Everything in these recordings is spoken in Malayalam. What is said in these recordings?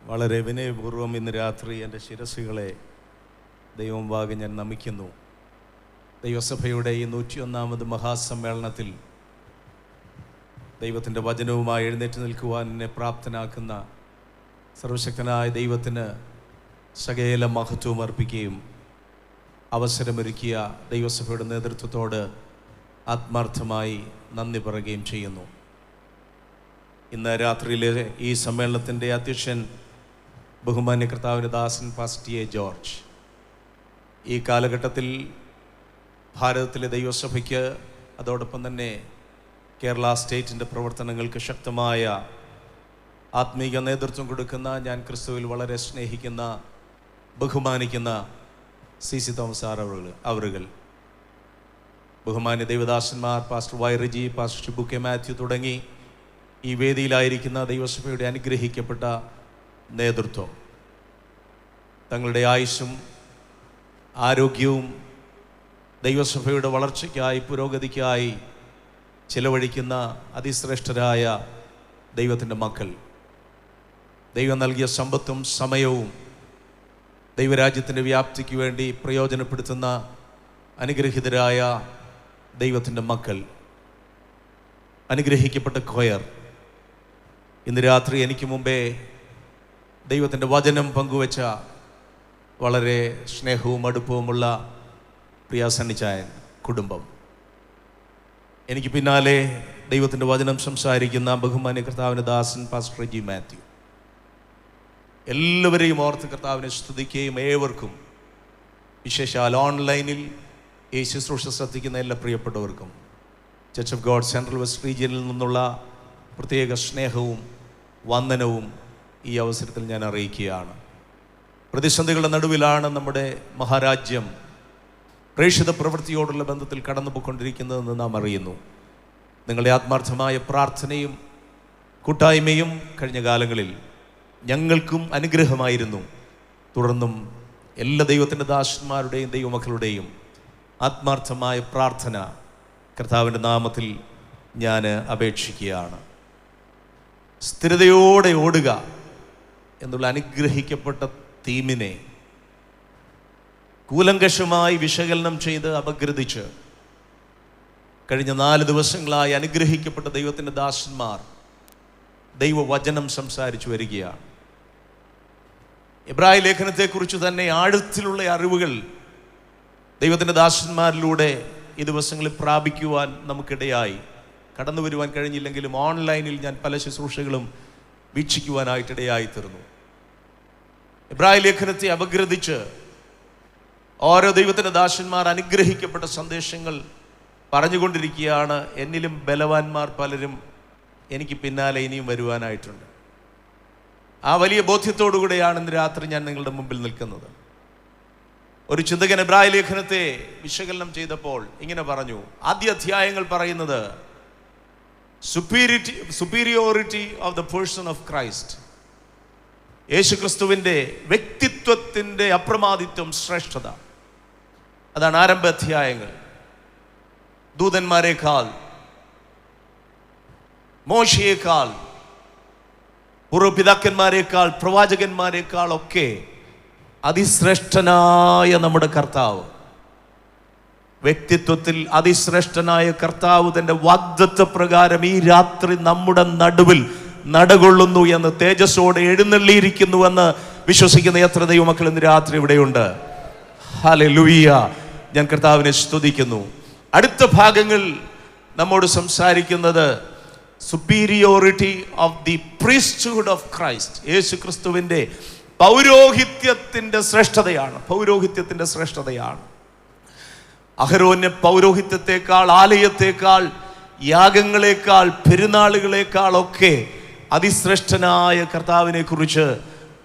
വളരെ വിനയപൂർവ്വം ഇന്ന് രാത്രി എൻ്റെ ശിരസ്സുകളെ ദൈവമുമ്പാകെ ഞാൻ നമിക്കുന്നു. ദൈവസഭയുടെ ഈ 101ാമത് മഹാസമ്മേളനത്തിൽ ദൈവത്തിൻ്റെ വചനവുമായി എഴുന്നേറ്റ് നിൽക്കുവാൻ എന്നെ പ്രാപ്തനാക്കുന്ന സർവശക്തനായ ദൈവത്തിന് സകല മഹത്വവും അർപ്പിക്കുകയും അവസരമൊരുക്കിയ ദൈവസഭയുടെ നേതൃത്വത്തോട് ആത്മാർത്ഥമായി നന്ദി പറയുകയും ചെയ്യുന്നു. ഇന്ന് രാത്രിയിലെ ഈ സമ്മേളനത്തിൻ്റെ അധ്യക്ഷൻ ബഹുമാന്യ കർത്താവിൻ്റെ ദാസൻ പാസ്റ്റർ എ. ജോർജ് ഈ കാലഘട്ടത്തിൽ ഭാരതത്തിലെ ദൈവസഭയ്ക്ക് അതോടൊപ്പം തന്നെ കേരള സ്റ്റേറ്റിൻ്റെ പ്രവർത്തനങ്ങൾക്ക് ശക്തമായ ആത്മീക നേതൃത്വം കൊടുക്കുന്ന, ഞാൻ ക്രിസ്തുവിൽ വളരെ സ്നേഹിക്കുന്ന, ബഹുമാനിക്കുന്ന സി തോമസ് അവറുകൾ, ബഹുമാന്യ ദൈവദാസന്മാർ pastor Y Riji, pastor Shibu K Mathew തുടങ്ങി ഈ വേദിയിലായിരിക്കുന്ന ദൈവസഭയുടെ അനുഗ്രഹിക്കപ്പെട്ട നേതൃത്വം, തങ്ങളുടെ ആയുസ്സും ആരോഗ്യവും ദൈവസഭയുടെ വളർച്ചയ്ക്കായി, പുരോഗതിക്കായി ചിലവഴിക്കുന്ന അതിശ്രേഷ്ഠരായ ദൈവത്തിൻ്റെ മക്കൾ, ദൈവം നൽകിയ സമ്പത്തും സമയവും ദൈവരാജ്യത്തിൻ്റെ വ്യാപ്തിക്ക് വേണ്ടി പ്രയോജനപ്പെടുത്തുന്ന അനുഗ്രഹീതരായ ദൈവത്തിൻ്റെ മക്കൾ, അനുഗ്രഹിക്കപ്പെട്ട കൊയർ, ഇന്ന് രാത്രി എനിക്ക് മുമ്പേ ദൈവത്തിൻ്റെ വചനം പങ്കുവച്ച വളരെ സ്നേഹവും അടുപ്പവുമുള്ള പ്രിയ സണ്ണിച്ചായൻ കുടുംബം, എനിക്ക് പിന്നാലെ ദൈവത്തിൻ്റെ വചനം സംസാരിക്കുന്ന ബഹുമാന്യ കർത്താവിൻ്റെ ദാസൻ പാസ്റ്റർ ജി മാത്യു, എല്ലാവരെയും ഓർത്ത് കർത്താവിനെ സ്തുതിക്കുകയും ഏവർക്കും, വിശേഷാൽ ഓൺലൈനിൽ ഈ ശുശ്രൂഷ ശ്രദ്ധിക്കുന്ന എല്ലാ പ്രിയപ്പെട്ടവർക്കും church of God central west റീജിയനിൽ നിന്നുള്ള പ്രത്യേക സ്നേഹവും വന്ദനവും ഈ അവസരത്തിൽ ഞാൻ അറിയിക്കുകയാണ്. പ്രതിസന്ധികളുടെ നടുവിലാണ് നമ്മുടെ മഹാരാജ്യം പ്രേക്ഷിത പ്രവൃത്തിയോടുള്ള ബന്ധത്തിൽ കടന്നു പോയിക്കൊണ്ടിരിക്കുന്നതെന്ന് നാം അറിയുന്നു. നിങ്ങളുടെ ആത്മാർത്ഥമായ പ്രാർത്ഥനയും കൂട്ടായ്മയും കഴിഞ്ഞ കാലങ്ങളിൽ ഞങ്ങൾക്കും അനുഗ്രഹമായിരുന്നു. തുടർന്നും എല്ലാ ദൈവത്തിൻ്റെ ദാസന്മാരുടെയും ദൈവമക്കളുടെയും ആത്മാർത്ഥമായ പ്രാർത്ഥന കർത്താവിൻ്റെ നാമത്തിൽ ഞാൻ അപേക്ഷിക്കുകയാണ്. സ്ഥിരതയോടെ ഓടുക എന്നുള്ള അനുഗ്രഹിക്കപ്പെട്ട തീമിനെ കൂലങ്കഷമായി വിശകലനം ചെയ്ത് അപഗ്രഥിച്ച് കഴിഞ്ഞ 4 ദിവസങ്ങളായി അനുഗ്രഹിക്കപ്പെട്ട ദൈവത്തിൻ്റെ ദാസന്മാർ ദൈവവചനം സംസാരിച്ചു വരികയാണ്. എബ്രായ ലേഖനത്തെക്കുറിച്ച് തന്നെ ആഴത്തിലുള്ള അറിവുകൾ ദൈവത്തിൻ്റെ ദാസന്മാരിലൂടെ ഈ ദിവസങ്ങളിൽ പ്രാപിക്കുവാൻ നമുക്കിടയായി. കടന്നു വരുവാൻ കഴിഞ്ഞില്ലെങ്കിലും ഓൺലൈനിൽ ഞാൻ പല ശുശ്രൂഷകളും വീക്ഷിക്കുവാനായിട്ടിടയായി തീർന്നു. എബ്രായ ലേഖനത്തെ അപഗ്രഥിച്ച് ഓരോ ദൈവത്തിൻ്റെ ദാസന്മാർ അനുഗ്രഹിക്കപ്പെട്ട സന്ദേശങ്ങൾ പറഞ്ഞുകൊണ്ടിരിക്കുകയാണ്. എന്നിലും ബലവാന്മാർ പലരും എനിക്ക് പിന്നാലെ ഇനിയും വരുവാനായിട്ടുണ്ട്. ആ വലിയ ബോധ്യത്തോടുകൂടെയാണ് ഇന്ന് രാത്രി ഞാൻ നിങ്ങളുടെ മുമ്പിൽ നിൽക്കുന്നത്. ഒരു ചിന്തകൻ എബ്രായ ലേഖനത്തെ വിശകലനം ചെയ്തപ്പോൾ ഇങ്ങനെ പറഞ്ഞു. ആദ്യ അധ്യായങ്ങൾ പറയുന്നത് superiority of the person of Christ, യേശു ക്രിസ്തുവിൻ്റെ വ്യക്തിത്വത്തിൻ്റെ അപ്രമാദിത്വം, ശ്രേഷ്ഠത, അതാണ് ആരംഭ അധ്യായങ്ങൾ. ദൂതന്മാരെക്കാൾ, മോശയേക്കാൾ, പൂർവ്വപിതാക്കന്മാരെക്കാൾ, പ്രവാചകന്മാരെക്കാൾ ഒക്കെ അതിശ്രേഷ്ഠനായ നമ്മുടെ കർത്താവ്, വ്യക്തിത്വത്തിൽ അതിശ്രേഷ്ഠനായ കർത്താവ് തൻ്റെ വാഗ്ദത്ത പ്രകാരം ഈ രാത്രി നമ്മുടെ നടുവിൽ നടകൊള്ളുന്നു എന്ന്, തേജസ്സോടെ എഴുന്നള്ളിയിരിക്കുന്നുവെന്ന് വിശ്വസിക്കുന്ന എത്ര ദൈവമക്കൾ ഇന്ന് രാത്രി ഇവിടെയുണ്ട്? ഹല്ലേലൂയ! ഞാൻ കർത്താവിനെ സ്തുതിക്കുന്നു. അടുത്ത ഭാഗങ്ങൾ നമ്മോട് സംസാരിക്കുന്നത് superiority of the priesthood of Christ, Yesu ക്രിസ്തുവിൻ്റെ പൗരോഹിത്യത്തിൻ്റെ ശ്രേഷ്ഠതയാണ്. പൗരോഹിത്യത്തിൻ്റെ ശ്രേഷ്ഠതയാണ്. അഹരോന്യ പൗരോഹിത്യത്തെക്കാൾ, ആലയത്തെക്കാൾ, യാഗങ്ങളെക്കാൾ, പെരുന്നാളുകളെക്കാളൊക്കെ അതിശ്രേഷ്ഠനായ കർത്താവിനെ കുറിച്ച്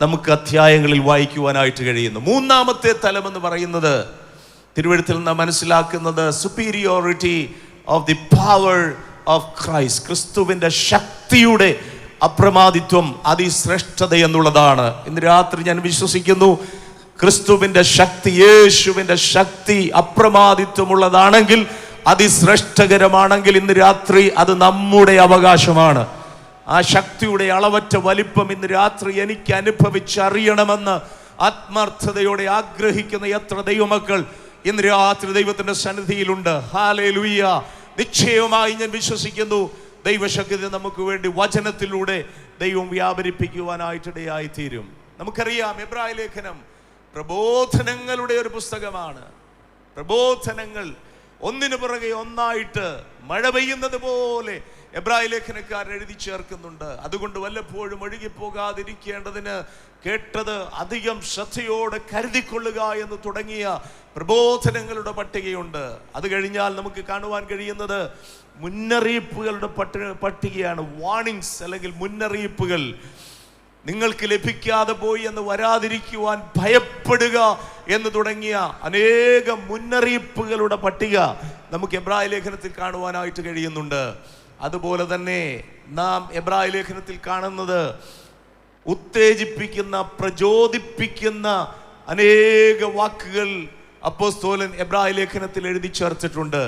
നമുക്ക് അധ്യായങ്ങളിൽ വായിക്കുവാനായിട്ട് കഴിയുന്നു. 3ാമത്തെ തലമെന്ന് പറയുന്നത് തിരുവെഴുത്തിൽ നാം മനസ്സിലാക്കുന്നത് superiority of the power of Christ, ക്രിസ്തുവിൻ്റെ ശക്തിയുടെ അപ്രമാദിത്വം, അതിശ്രേഷ്ഠത എന്നുള്ളതാണ്. ഇന്ന് രാത്രി ഞാൻ വിശ്വസിക്കുന്നു ക്രിസ്തുവിൻ്റെ ശക്തി, യേശുവിൻ്റെ ശക്തി അപ്രമാദിത്വമുള്ളതാണെങ്കിൽ, അതിശ്രേഷ്ഠകരമാണെങ്കിൽ ഇന്ന് രാത്രി അത് നമ്മുടെ അവകാശമാണ്. ആ ശക്തിയുടെ അളവറ്റ വലിപ്പം ഇന്ന് രാത്രി എനിക്ക് അനുഭവിച്ചറിയണമെന്ന് ആത്മാർത്ഥതയോടെ ആഗ്രഹിക്കുന്ന എത്ര ദൈവമക്കൾ ഇന്ന് രാത്രി ദൈവത്തിന്റെ സന്നിധിയിലുണ്ട്. ഹല്ലേലൂയ. നിശ്ചയമായി ഞാൻ വിശ്വസിക്കുന്നു ദൈവശക്തി നമുക്ക് വേണ്ടി വചനത്തിലൂടെ ദൈവം വ്യാപരിപ്പിക്കുവാനായിട്ടിടയായി തീരും. നമുക്കറിയാം, എബ്രായ ലേഖനം പ്രബോധനങ്ങളുടെ ഒരു പുസ്തകമാണ്. പ്രബോധനങ്ങൾ ഒന്നിനു പുറകെ ഒന്നായിട്ട് മഴ പെയ്യുന്നത് പോലെ എബ്രായ ലേഖനക്കാരൻ എഴുതി ചേർക്കുന്നുണ്ട്. അതുകൊണ്ട് വല്ലപ്പോഴും ഒഴുകിപ്പോകാതിരിക്കേണ്ടതിന് കേട്ടത് അധികം ശ്രദ്ധയോടെ കരുതിക്കൊള്ളുക എന്ന് തുടങ്ങിയ പ്രബോധനങ്ങളുടെ പട്ടികയുണ്ട്. അത് കഴിഞ്ഞാൽ നമുക്ക് കാണുവാൻ കഴിയുന്നത് മുന്നറിയിപ്പുകളുടെ പട്ടികയാണ്. വാണിങ്സ് അല്ലെങ്കിൽ മുന്നറിയിപ്പുകൾ. നിങ്ങൾക്ക് ലഭിക്കാതെ പോയി എന്ന് വരാതിരിക്കുവാൻ ഭയപ്പെടുക എന്ന് തുടങ്ങിയ അനേകം മുന്നറിയിപ്പുകളുടെ പട്ടിക നമുക്ക് എബ്രായ ലേഖനത്തിൽ കാണുവാനായിട്ട് കഴിയുന്നുണ്ട്. അതുപോലെ തന്നെ നാം എബ്രായ ലേഖനത്തിൽ കാണുന്നത് ഉത്തേജിപ്പിക്കുന്ന, പ്രചോദിപ്പിക്കുന്ന അനേക വാക്കുകൾ അപ്പോസ്തലൻ എബ്രായ ലേഖനത്തിൽ എഴുതി ചേർത്തിട്ടുണ്ട്.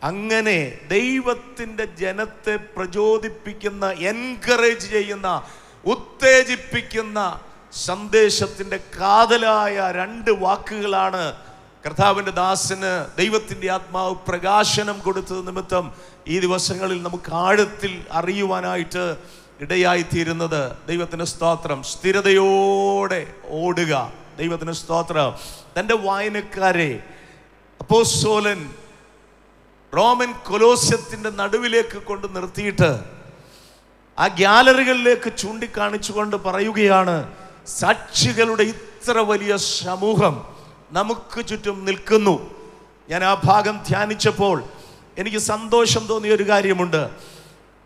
അങ്ങനെ ദൈവത്തിൻ്റെ ജനത്തെ പ്രചോദിപ്പിക്കുന്ന, എൻകറേജ് ചെയ്യുന്ന, ഉത്തേജിപ്പിക്കുന്ന സന്ദേശത്തിൻ്റെ കാതലായ 2 വാക്കുകളാണ് കർത്താവിൻ്റെ ദാസന് ദൈവത്തിൻ്റെ ആത്മാവ് പ്രകാശനം കൊടുത്തത് നിമിത്തം ഈ ദിവസങ്ങളിൽ നമുക്ക് ആഴത്തിൽ അറിയുവാനായിട്ട് ഇടയായിത്തീരുന്നത്. ദൈവത്തിന് സ്തോത്രം. സ്ഥിരതയോടെ ഓടുക. ദൈവത്തിന് സ്തോത്രം. തൻ്റെ വായനക്കാരെ അപ്പോസ്തലൻ റോമൻ കൊലോസ്യത്തിൻ്റെ നടുവിലേക്ക് കൊണ്ട് നിർത്തിയിട്ട് ആ ഗ്യാലറികളിലേക്ക് ചൂണ്ടിക്കാണിച്ചുകൊണ്ട് പറയുകയാണ്, സാക്ഷികളുടെ ഇത്ര വലിയ സമൂഹം നമുക്ക് ചുറ്റും നിൽക്കുന്നു. ഞാൻ ആ ഭാഗം ധ്യാനിച്ചപ്പോൾ എനിക്ക് സന്തോഷം തോന്നിയ ഒരു കാര്യമുണ്ട്.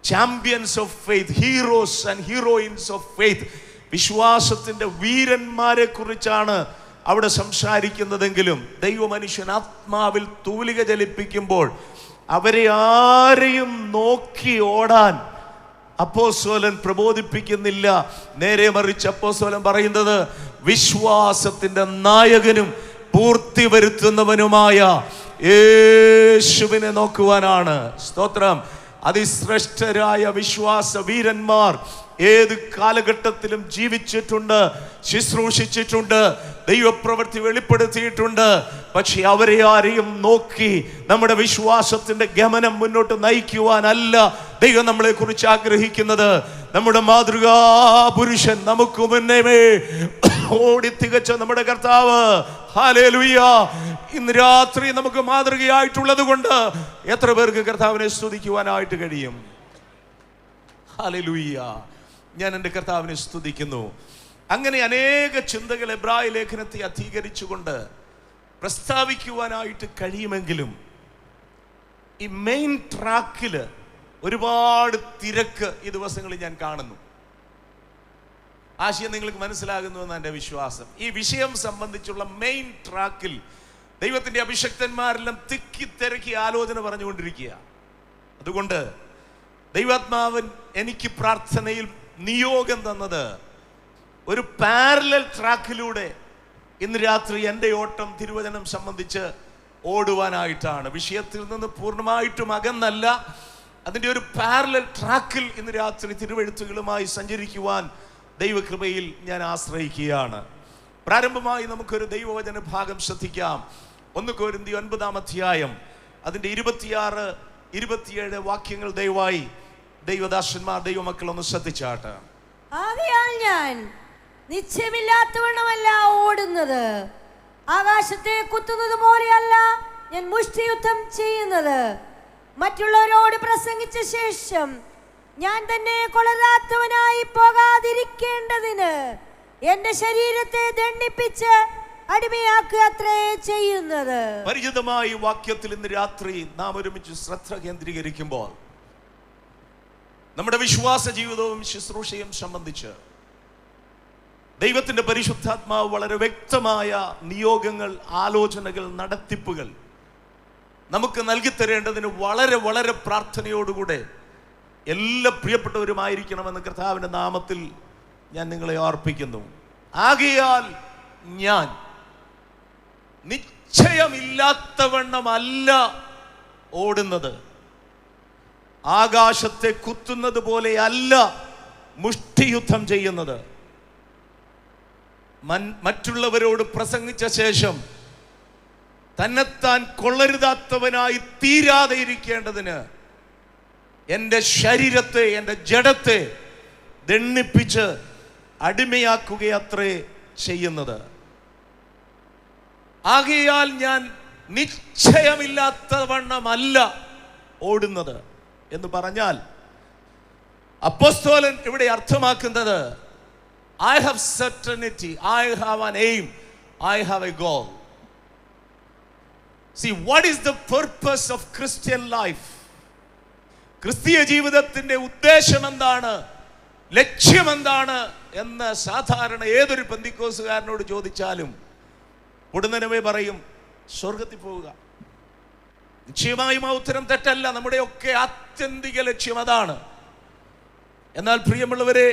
Champions of faith, heroes and heroines of faith, വിശ്വാസത്തിൻ്റെ വീരന്മാരെ കുറിച്ചാണ് അവിടെ സംസാരിക്കുന്നതെങ്കിലും ദൈവമനുഷ്യൻ ആത്മാവിൽ തൂലിക ചലിപ്പിക്കുമ്പോൾ അവരെ ആരെയും നോക്കി ഓടാൻ അപ്പോസ്തലൻ പ്രബോധിപ്പിക്കുന്നില്ല. നേരെ മറിച്ച് അപ്പോസ്തലൻ പറയുന്നത് വിശ്വാസത്തിന്റെ നായകനും പൂർത്തി വരുത്തുന്നവനുമായ യേശുവിനെ നോക്കുവാനാണ്. സ്തോത്രം. അതിശ്രേഷ്ഠരായ വിശ്വാസ വീരന്മാർ ഏത് കാലഘട്ടത്തിലും ജീവിച്ചിട്ടുണ്ട്, ശുശ്രൂഷിച്ചിട്ടുണ്ട്, ദൈവപ്രവൃത്തി വെളിപ്പെടുത്തിയിട്ടുണ്ട്. പക്ഷെ അവരെ ആരെയും നോക്കി നമ്മുടെ വിശ്വാസത്തിന്റെ ഗമനം മുന്നോട്ട് നയിക്കുവാനല്ല ദൈവം നമ്മളെ കുറിച്ച് ആഗ്രഹിക്കുന്നത്. നമ്മുടെ മാതൃകാ പുരുഷൻ, നമുക്ക് മുന്നേ ഓടി തികച്ച നമ്മുടെ കർത്താവ്, ഹല്ലേലൂയ, ഇന്ന് രാത്രി നമുക്ക് മാതൃകയായിട്ടുള്ളത് കൊണ്ട് എത്ര പേർക്ക് കർത്താവിനെ സ്തുതിക്കുവാനായിട്ട് കഴിയും? ഹല്ലേലൂയ. ഞാൻ എൻ്റെ കർത്താവിനെ സ്തുതിക്കുന്നു. അങ്ങനെ അനേക ചിന്തകൾ എബ്രായ ലേഖനത്തെ അധീകരിച്ചുകൊണ്ട് പ്രസ്താവിക്കുവാനായിട്ട് കഴിയുമെങ്കിലും ഈ മെയിൻ ട്രാക്കിൽ ഒരുപാട് തിരക്ക് ഈ ദിവസങ്ങളിൽ ഞാൻ കാണുന്നു. ആശയം നിങ്ങൾക്ക് മനസ്സിലാകുന്നുവെന്ന് എൻ്റെ വിശ്വാസം. ഈ വിഷയം സംബന്ധിച്ചുള്ള മെയിൻ ട്രാക്കിൽ ദൈവത്തിൻ്റെ അഭിഷക്തന്മാരെല്ലാം തിക്കി ആലോചന പറഞ്ഞുകൊണ്ടിരിക്കുക. അതുകൊണ്ട് ദൈവാത്മാവൻ എനിക്ക് പ്രാർത്ഥനയിൽ നിയോഗം തന്നത് ഒരു പാരലൽ ട്രാക്കിലൂടെ ഇന്ന് രാത്രി എൻ്റെ ഓട്ടം തിരുവചനം സംബന്ധിച്ച് ഓടുവാനായിട്ടാണ്. വിഷയത്തിൽ നിന്ന് പൂർണ്ണമായിട്ടും അകന്നല്ല, അതിൻ്റെ ഒരു പാരലൽ ട്രാക്കിൽ ഇന്ന് രാത്രി തിരുവെഴുത്തുകളുമായി സഞ്ചരിക്കുവാൻ ദൈവകൃപയിൽ ഞാൻ ആശ്രയിക്കുകയാണ്. പ്രാരംഭമായി നമുക്കൊരു ദൈവവചന ഭാഗം ശ്രദ്ധിക്കാം. 1 കൊരിന്ത്യർ 9-ാം അധ്യായം അതിൻ്റെ 26, 27 വാക്യങ്ങൾ ദയവായി ദൈവദാസന്മാർ, ദൈവമക്കൾ ഒന്ന് ശ്രദ്ധിച്ചാട്ടെ. ആകയാൽ ഞാൻ നിശ്ചയമില്ലാത്തവണ്ണമല്ല ഓടുന്നത്, ആകാശത്തെ കുത്തുന്നത് പോലെയല്ല ഞാൻ മുഷ്ടിയുദ്ധം ചെയ്യുന്നത്. മറ്റുള്ളവരോട് പ്രസംഗിച്ച ശേഷം ഞാൻ തന്നെ കൊളരാത്തവനായി പോകാതിരിക്കേണ്ടതിന് എന്റെ ശരീരത്തെ ദണ്ഡിപ്പിച്ച് അടിമയാക്കുക അത്രേ ചെയ്യുന്നത്. പരിചിതമായ വാക്യത്തിൽ ഇന്ന് രാത്രി നാം ഒരുമിച്ച് ശ്രദ്ധ കേന്ദ്രീകരിക്കുമ്പോൾ നമ്മുടെ വിശ്വാസ ജീവിതവും ശുശ്രൂഷയും സംബന്ധിച്ച് ദൈവത്തിന്റെ പരിശുദ്ധാത്മാവ് വളരെ വ്യക്തമായ നിയോഗങ്ങൾ, ആലോചനകൾ, നടത്തിപ്പുകൾ നമുക്ക് നൽകിത്തരേണ്ടതിന് വളരെ വളരെ പ്രാർത്ഥനയോടുകൂടെ എല്ലാ പ്രിയപ്പെട്ടവരുമായിരിക്കണമെന്ന് കർത്താവിന്റെ നാമത്തിൽ ഞാൻ നിങ്ങളെ ഓർപ്പിക്കുന്നു. ആകയാൽ ഞാൻ നിശ്ചയമില്ലാത്തവണ്ണമല്ല ഓടുന്നത്, ആകാശത്തെ കുത്തുന്നത് പോലെ അല്ല മുഷ്ടിയുദ്ധം ചെയ്യുന്നത്. മറ്റുള്ളവരോട് പ്രസംഗിച്ച ശേഷം തന്നെത്താൻ കൊള്ളരുതാത്തവനായി തീരാതെ ഇരിക്കേണ്ടതിന് എൻ്റെ ശരീരത്തെ, എൻ്റെ ജഡത്തെ ദണ്ഡിപ്പിച്ച് അടിമയാക്കുകയത്രേ ചെയ്യുന്നത്. ആകയാൽ ഞാൻ നിശ്ചയമില്ലാത്തവണ്ണമല്ല ഓടുന്നത് എന്ന് പറഞ്ഞാൽ അപ്പോസ്തലൻ ഇവിടെ അർത്ഥമാക്കുന്നത് I have certainty, I have an aim, I have a goal. See, what is the purpose of Christian life? ക്രിസ്തീയ ജീവിതത്തിന്റെ ഉദ്ദേശം എന്താണ്, ലക്ഷ്യം എന്താണ് എന്ന് സാധാരണ ഏതൊരു പെന്തിക്കോസുകാരനോട് ചോദിച്ചാലും ഉടനെ പറയും സ്വർഗത്തിൽ പോവുക. നിശ്ചയമായും ആ ഉത്തരം തെറ്റല്ല. നമ്മുടെയൊക്കെ ആത്യന്തിക ലക്ഷ്യം അതാണ്. എന്നാൽ പ്രിയമുള്ളവരെ,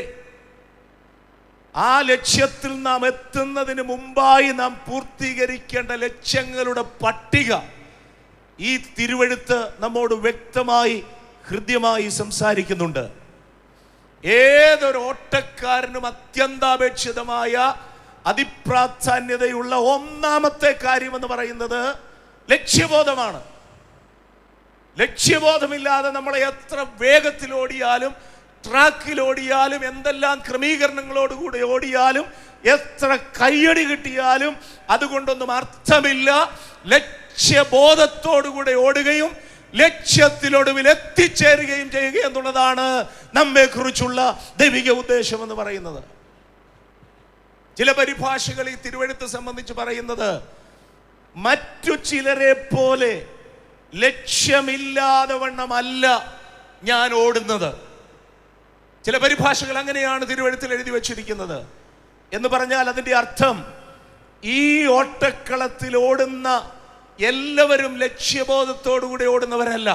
ആ ലക്ഷ്യത്തിൽ നാം എത്തുന്നതിന് മുമ്പായി നാം പൂർത്തീകരിക്കേണ്ട ലക്ഷ്യങ്ങളുടെ പട്ടിക ഈ തിരുവെഴുത്ത് നമ്മോട് വ്യക്തമായി ഹൃദ്യമായി സംസാരിക്കുന്നുണ്ട്. ഏതൊരു ഓട്ടക്കാരനും അത്യന്താപേക്ഷിതമായ അതിപ്രാധാന്യതയുള്ള ഒന്നാമത്തെ കാര്യം എന്ന് പറയുന്നത് ലക്ഷ്യബോധമാണ്. ലക്ഷ്യബോധമില്ലാതെ നമ്മളെ എത്ര വേഗത്തിൽ ഓടിയാലും, ട്രാക്കിൽ ഓടിയാലും, എന്തെല്ലാം ക്രമീകരണങ്ങളോടുകൂടി ഓടിയാലും, എത്ര കയ്യടി കിട്ടിയാലും അതുകൊണ്ടൊന്നും അർത്ഥമില്ല. ലക്ഷ്യബോധത്തോടുകൂടെ ഓടുകയും ലക്ഷ്യത്തിലൊടുവിൽ എത്തിച്ചേരുകയും ചെയ്യുക എന്നുള്ളതാണ് നമ്മെ കുറിച്ചുള്ള ദൈവിക ഉദ്ദേശം എന്ന് പറയുന്നത്. ചില പരിഭാഷകൾ ഈ തിരുവെഴുത്ത് സംബന്ധിച്ച് പറയുന്നത് മറ്റു ചിലരെ പോലെ ലക്ഷ്യമില്ലാതെ വണ്ണമല്ല ഞാൻ ഓടുന്നത്. ചില പരിഭാഷകൾ അങ്ങനെയാണ് തിരുവെഴുത്തിൽ എഴുതി വച്ചിരിക്കുന്നത്. എന്ന് പറഞ്ഞാൽ അതിൻ്റെ അർത്ഥം ഈ ഓട്ടക്കളത്തിൽ ഓടുന്ന എല്ലാവരും ലക്ഷ്യബോധത്തോടുകൂടി ഓടുന്നവരല്ല.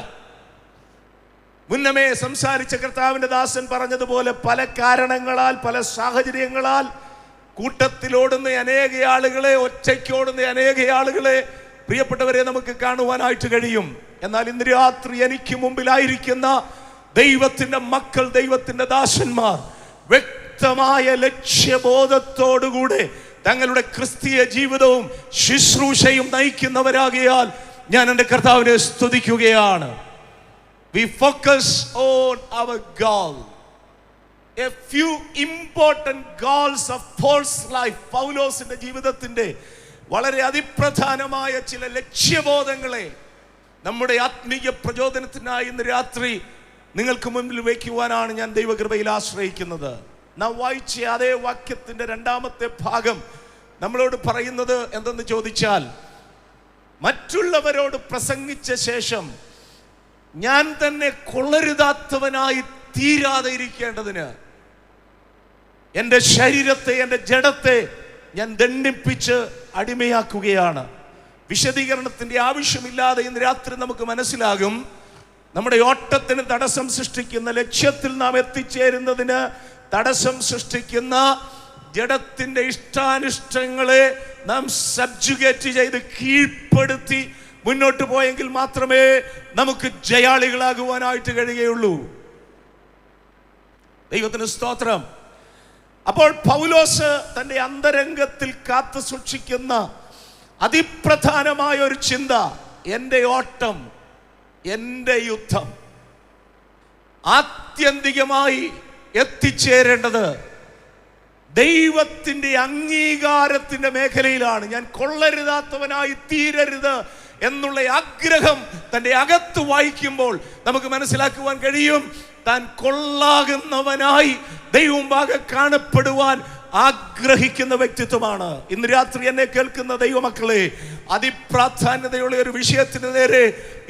മുന്നമേ സംസാരിച്ച കർത്താവിന്റെ ദാസൻ പറഞ്ഞതുപോലെ പല കാരണങ്ങളാൽ, പല സാഹചര്യങ്ങളാൽ കൂട്ടത്തിലോടുന്ന അനേക ആളുകളെ, ഒറ്റയ്ക്കോടുന്ന അനേക ആളുകളെ പ്രിയപ്പെട്ടവരെ നമുക്ക് കാണുവാനായിട്ട് കഴിയും. എന്നാൽ ഇന്ന് രാത്രി എനിക്ക് മുമ്പിലായിരിക്കുന്ന ദൈവത്തിന്റെ മക്കൾ, ദൈവത്തിന്റെ ദാസന്മാർ വ്യക്തമായ ലക്ഷ്യബോധത്തോടുകൂടെ തങ്ങളുടെ ക്രിസ്തീയ ജീവിതവും ശുശ്രൂഷയും നയിക്കുന്നവരാകിയാൽ ഞാൻ എൻ്റെ കർത്താവിനെ സ്തുതിക്കുകയാണ്. We focus on our goal. A few important goals of Paul's life. പൗലോസിന്റെ ജീവിതത്തിന്റെ വളരെ അതിപ്രധാനമായ ചില ലക്ഷ്യബോധങ്ങളെ നമ്മുടെ ആത്മീയ പ്രചോദനത്തിനായി ഇന്ന് രാത്രി നിങ്ങൾക്ക് മുമ്പിൽ വയ്ക്കുവാനാണ് ഞാൻ ദൈവകൃപയിൽ ആശ്രയിക്കുന്നത്. നാം വായിച്ച അതേ വാക്യത്തിന്റെ രണ്ടാമത്തെ ഭാഗം നമ്മളോട് പറയുന്നത് എന്തെന്ന് ചോദിച്ചാൽ, മറ്റുള്ളവരോട് പ്രസംഗിച്ച ശേഷം ഞാൻ തന്നെ കൊള്ളരുതാത്തവനായി തീരാതെ ഇരിക്കേണ്ടതിന് എൻ്റെ ശരീരത്തെ, എൻ്റെ ജഡത്തെ ഞാൻ ദണ്ഡിപ്പിച്ച് അടിമയാക്കുകയാണ്. വിശദീകരണത്തിന്റെ ആവശ്യമില്ലാതെ ഇന്ന് രാത്രി നമുക്ക് മനസ്സിലാകും, നമ്മുടെ ഓട്ടത്തിന് തടസ്സം സൃഷ്ടിക്കുന്ന, ലക്ഷ്യത്തിൽ നാം എത്തിച്ചേരുന്നതിന് തടസ്സം സൃഷ്ടിക്കുന്ന ജഡത്തിന്റെ ഇഷ്ടാനിഷ്ടങ്ങളെ നാം സബ്ജുഗേറ്റ് ചെയ്ത് കീഴ്പ്പെടുത്തി മുന്നോട്ട് പോയെങ്കിൽ മാത്രമേ നമുക്ക് ജയാളികളാകുവാനായിട്ട് കഴിയുകയുള്ളൂ. ദൈവത്തിന് സ്തോത്രം. അപ്പോൾ പൗലോസ് തന്റെ അന്തരംഗത്തിൽ കാത്തു സൂക്ഷിക്കുന്ന അതിപ്രധാനമായ ഒരു ചിന്ത, എൻ്റെ ഓട്ടം, എൻ്റെ യുദ്ധം ആത്യന്തികമായി എത്തിച്ചേരേണ്ടത് ദൈവത്തിന്റെ അംഗീകാരത്തിന്റെ മേഖലയിലാണ്. ഞാൻ കൊള്ളരുതാത്തവനായി തീരരുത് എന്നുള്ള ആഗ്രഹം തൻ്റെ അകത്ത് വായിക്കുമ്പോൾ നമുക്ക് മനസ്സിലാക്കുവാൻ കഴിയും, താൻ കൊള്ളാകുന്നവനായി ദൈവമുമ്പാകെ കാണപ്പെടുവാൻ ആഗ്രഹിക്കുന്ന വ്യക്തിത്വമാണ്. ഇന്ന് രാത്രി എന്നെ കേൾക്കുന്ന ദൈവമക്കളെ, അതിപ്രാധാന്യതയുള്ള ഒരു വിഷയത്തിന് നേരെ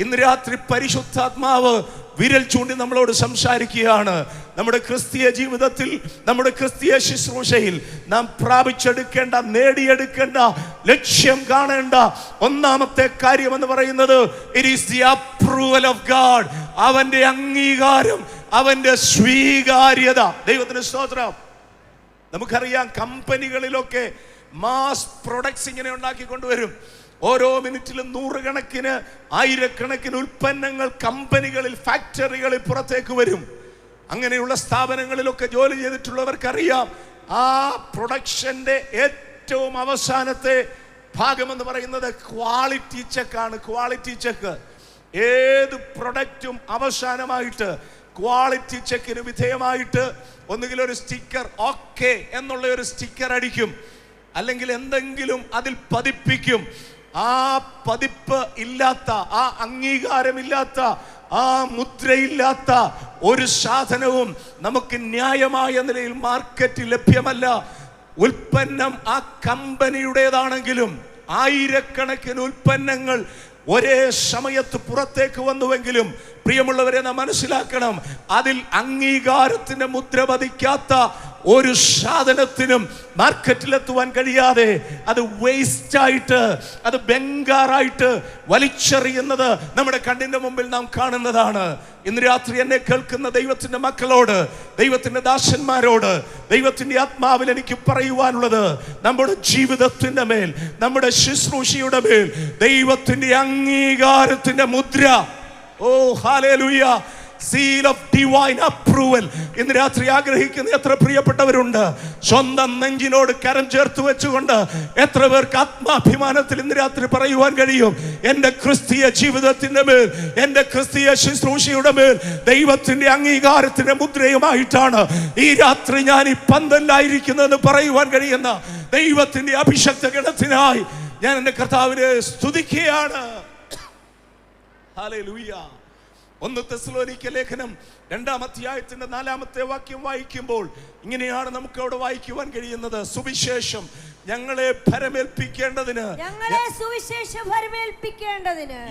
ഇന്ന് രാത്രി പരിശുദ്ധാത്മാവ് വിരൽ ചൂണ്ടി നമ്മളോട് സംസാരിക്കുകയാണ്. നമ്മുടെ ക്രിസ്തീയ ജീവിതത്തിൽ, നമ്മുടെ ക്രിസ്തീയ ശുശ്രൂഷയിൽ നാം പ്രാപിച്ചെടുക്കേണ്ട, നേടിയെടുക്കേണ്ട, ലക്ഷ്യം കാണേണ്ട ഒന്നാമത്തെ കാര്യം എന്ന് പറയുന്നത് it is the approval of God. അവന്റെ അംഗീകാരം, അവന്റെ സ്വീകാര്യത. ദൈവത്തിന് സ്തോത്രം. നമുക്കറിയാം, കമ്പനികളിലൊക്കെ മാസ് പ്രൊഡക്ട്സ് ഇങ്ങനെ ഉണ്ടാക്കി കൊണ്ടുവരും. ഓരോ മിനിറ്റിലും നൂറുകണക്കിന്, ആയിരക്കണക്കിന് ഉൽപ്പന്നങ്ങൾ കമ്പനികളിൽ, ഫാക്ടറികളിൽ പുറത്തേക്ക് വരും. അങ്ങനെയുള്ള സ്ഥാപനങ്ങളിലൊക്കെ ജോലി ചെയ്തിട്ടുള്ളവർക്കറിയാം, ആ പ്രൊഡക്ഷന്റെ ഏറ്റവും അവസാനത്തെ ഭാഗമെന്ന് പറയുന്നത് ക്വാളിറ്റി ചെക്കാണ്. Quality check. ഏത് പ്രൊഡക്റ്റും അവസാനമായിട്ട് ക്വാളിറ്റി ചെക്കിന് വിധേയമായിട്ട് ഒന്നുകിൽ ഒരു സ്റ്റിക്കർ, ഓക്കെ എന്നുള്ള ഒരു സ്റ്റിക്കർ അടിക്കും, അല്ലെങ്കിൽ എന്തെങ്കിലും അതിൽ പതിപ്പിക്കും. ആ പതിപ്പ് ഇല്ലാത്ത, ആ അംഗീകാരമില്ലാത്ത, ആ മുദ്രയില്ലാത്ത ഒരു സാധനവും നമുക്ക് ന്യായമായ നിലയിൽ മാർക്കറ്റിൽ ലഭ്യമല്ല. ഉൽപ്പന്നം ആ കമ്പനിയുടേതാണെങ്കിലും ആയിരക്കണക്കിന് ഉൽപ്പന്നങ്ങൾ ഒരേ സമയത്ത് പുറത്തേക്ക് വന്നുവെങ്കിലും പ്രിയമുള്ളവരെ നാം മനസ്സിലാക്കണം, അതിൽ അംഗീകാരത്തിന്റെ മുദ്ര പതിക്കാത്ത ഒരു സാധനത്തിനും മാർക്കറ്റിലെത്തുവാൻ കഴിയാതെ അത് വേസ്റ്റായിട്ട്, അത് ബംഗാറായിട്ട് വലിച്ചെറിയുന്നത് നമ്മുടെ കണ്ണിന്റെ മുമ്പിൽ നാം കാണുന്നതാണ്. ഇന്ന് രാത്രി എന്നെ കേൾക്കുന്ന ദൈവത്തിന്റെ മക്കളോട്, ദൈവത്തിന്റെ ദാസന്മാരോട്, ദൈവത്തിന്റെ ആത്മാവിൽ എനിക്ക് പറയുവാനുള്ളത്, നമ്മുടെ ജീവിതത്തിന്റെ മേൽ, നമ്മുടെ ശുശ്രൂഷയുടെ മേൽ ദൈവത്തിന്റെ അംഗീകാരത്തിന്റെ മുദ്ര, ഓ hallelujah, seal of divine approval ഇന്ന് രാത്രി ആഗ്രഹിക്കുന്ന എത്ര പ്രിയപ്പെട്ടവരുണ്ട്? സ്വന്തം നെഞ്ചിനോട് കരം ചേർത്ത് വെച്ചുകൊണ്ട് എത്ര പേർക്ക് ആത്മാഭിമാനത്തിൽ ഇന്ന് രാത്രി പറയുവാൻ കഴിയും, എൻ്റെ ക്രിസ്തീയ ജീവിതത്തിന്റെ മേൽ, എൻ്റെ ക്രിസ്തീയ ശുശ്രൂഷയുടെ മേൽ ദൈവത്തിന്റെ അംഗീകാരത്തിന്റെ മുദ്രയുമായിട്ടാണ് ഈ രാത്രി ഞാൻ ഈ പന്തലിലായിരിക്കുന്നതെന്ന് പറയുവാൻ കഴിയുന്ന ദൈവത്തിന്റെ അഭിഷക്ത ഗണത്തിനായി ഞാൻ എൻ്റെ കർത്താവിനെ സ്തുതിക്കുകയാണ്. ഹല്ലേലൂയ. 1 തെസ്സലോനിക്ക ലേഖനം 2-ാം അധ്യായത്തിന്റെ 4-ാമത്തെ വാക്യം വായിക്കുമ്പോൾ ഇങ്ങനെയാണ് നമുക്ക് അവിടെ വായിക്കുവാൻ കഴിയുന്നത്. സുവിശേഷം ഞങ്ങളെ ഭരമേൽപ്പിക്കേണ്ടതിന്, ഞങ്ങളെ സുവിശേഷം ഭരമേൽപ്പിക്കേണ്ടതിന്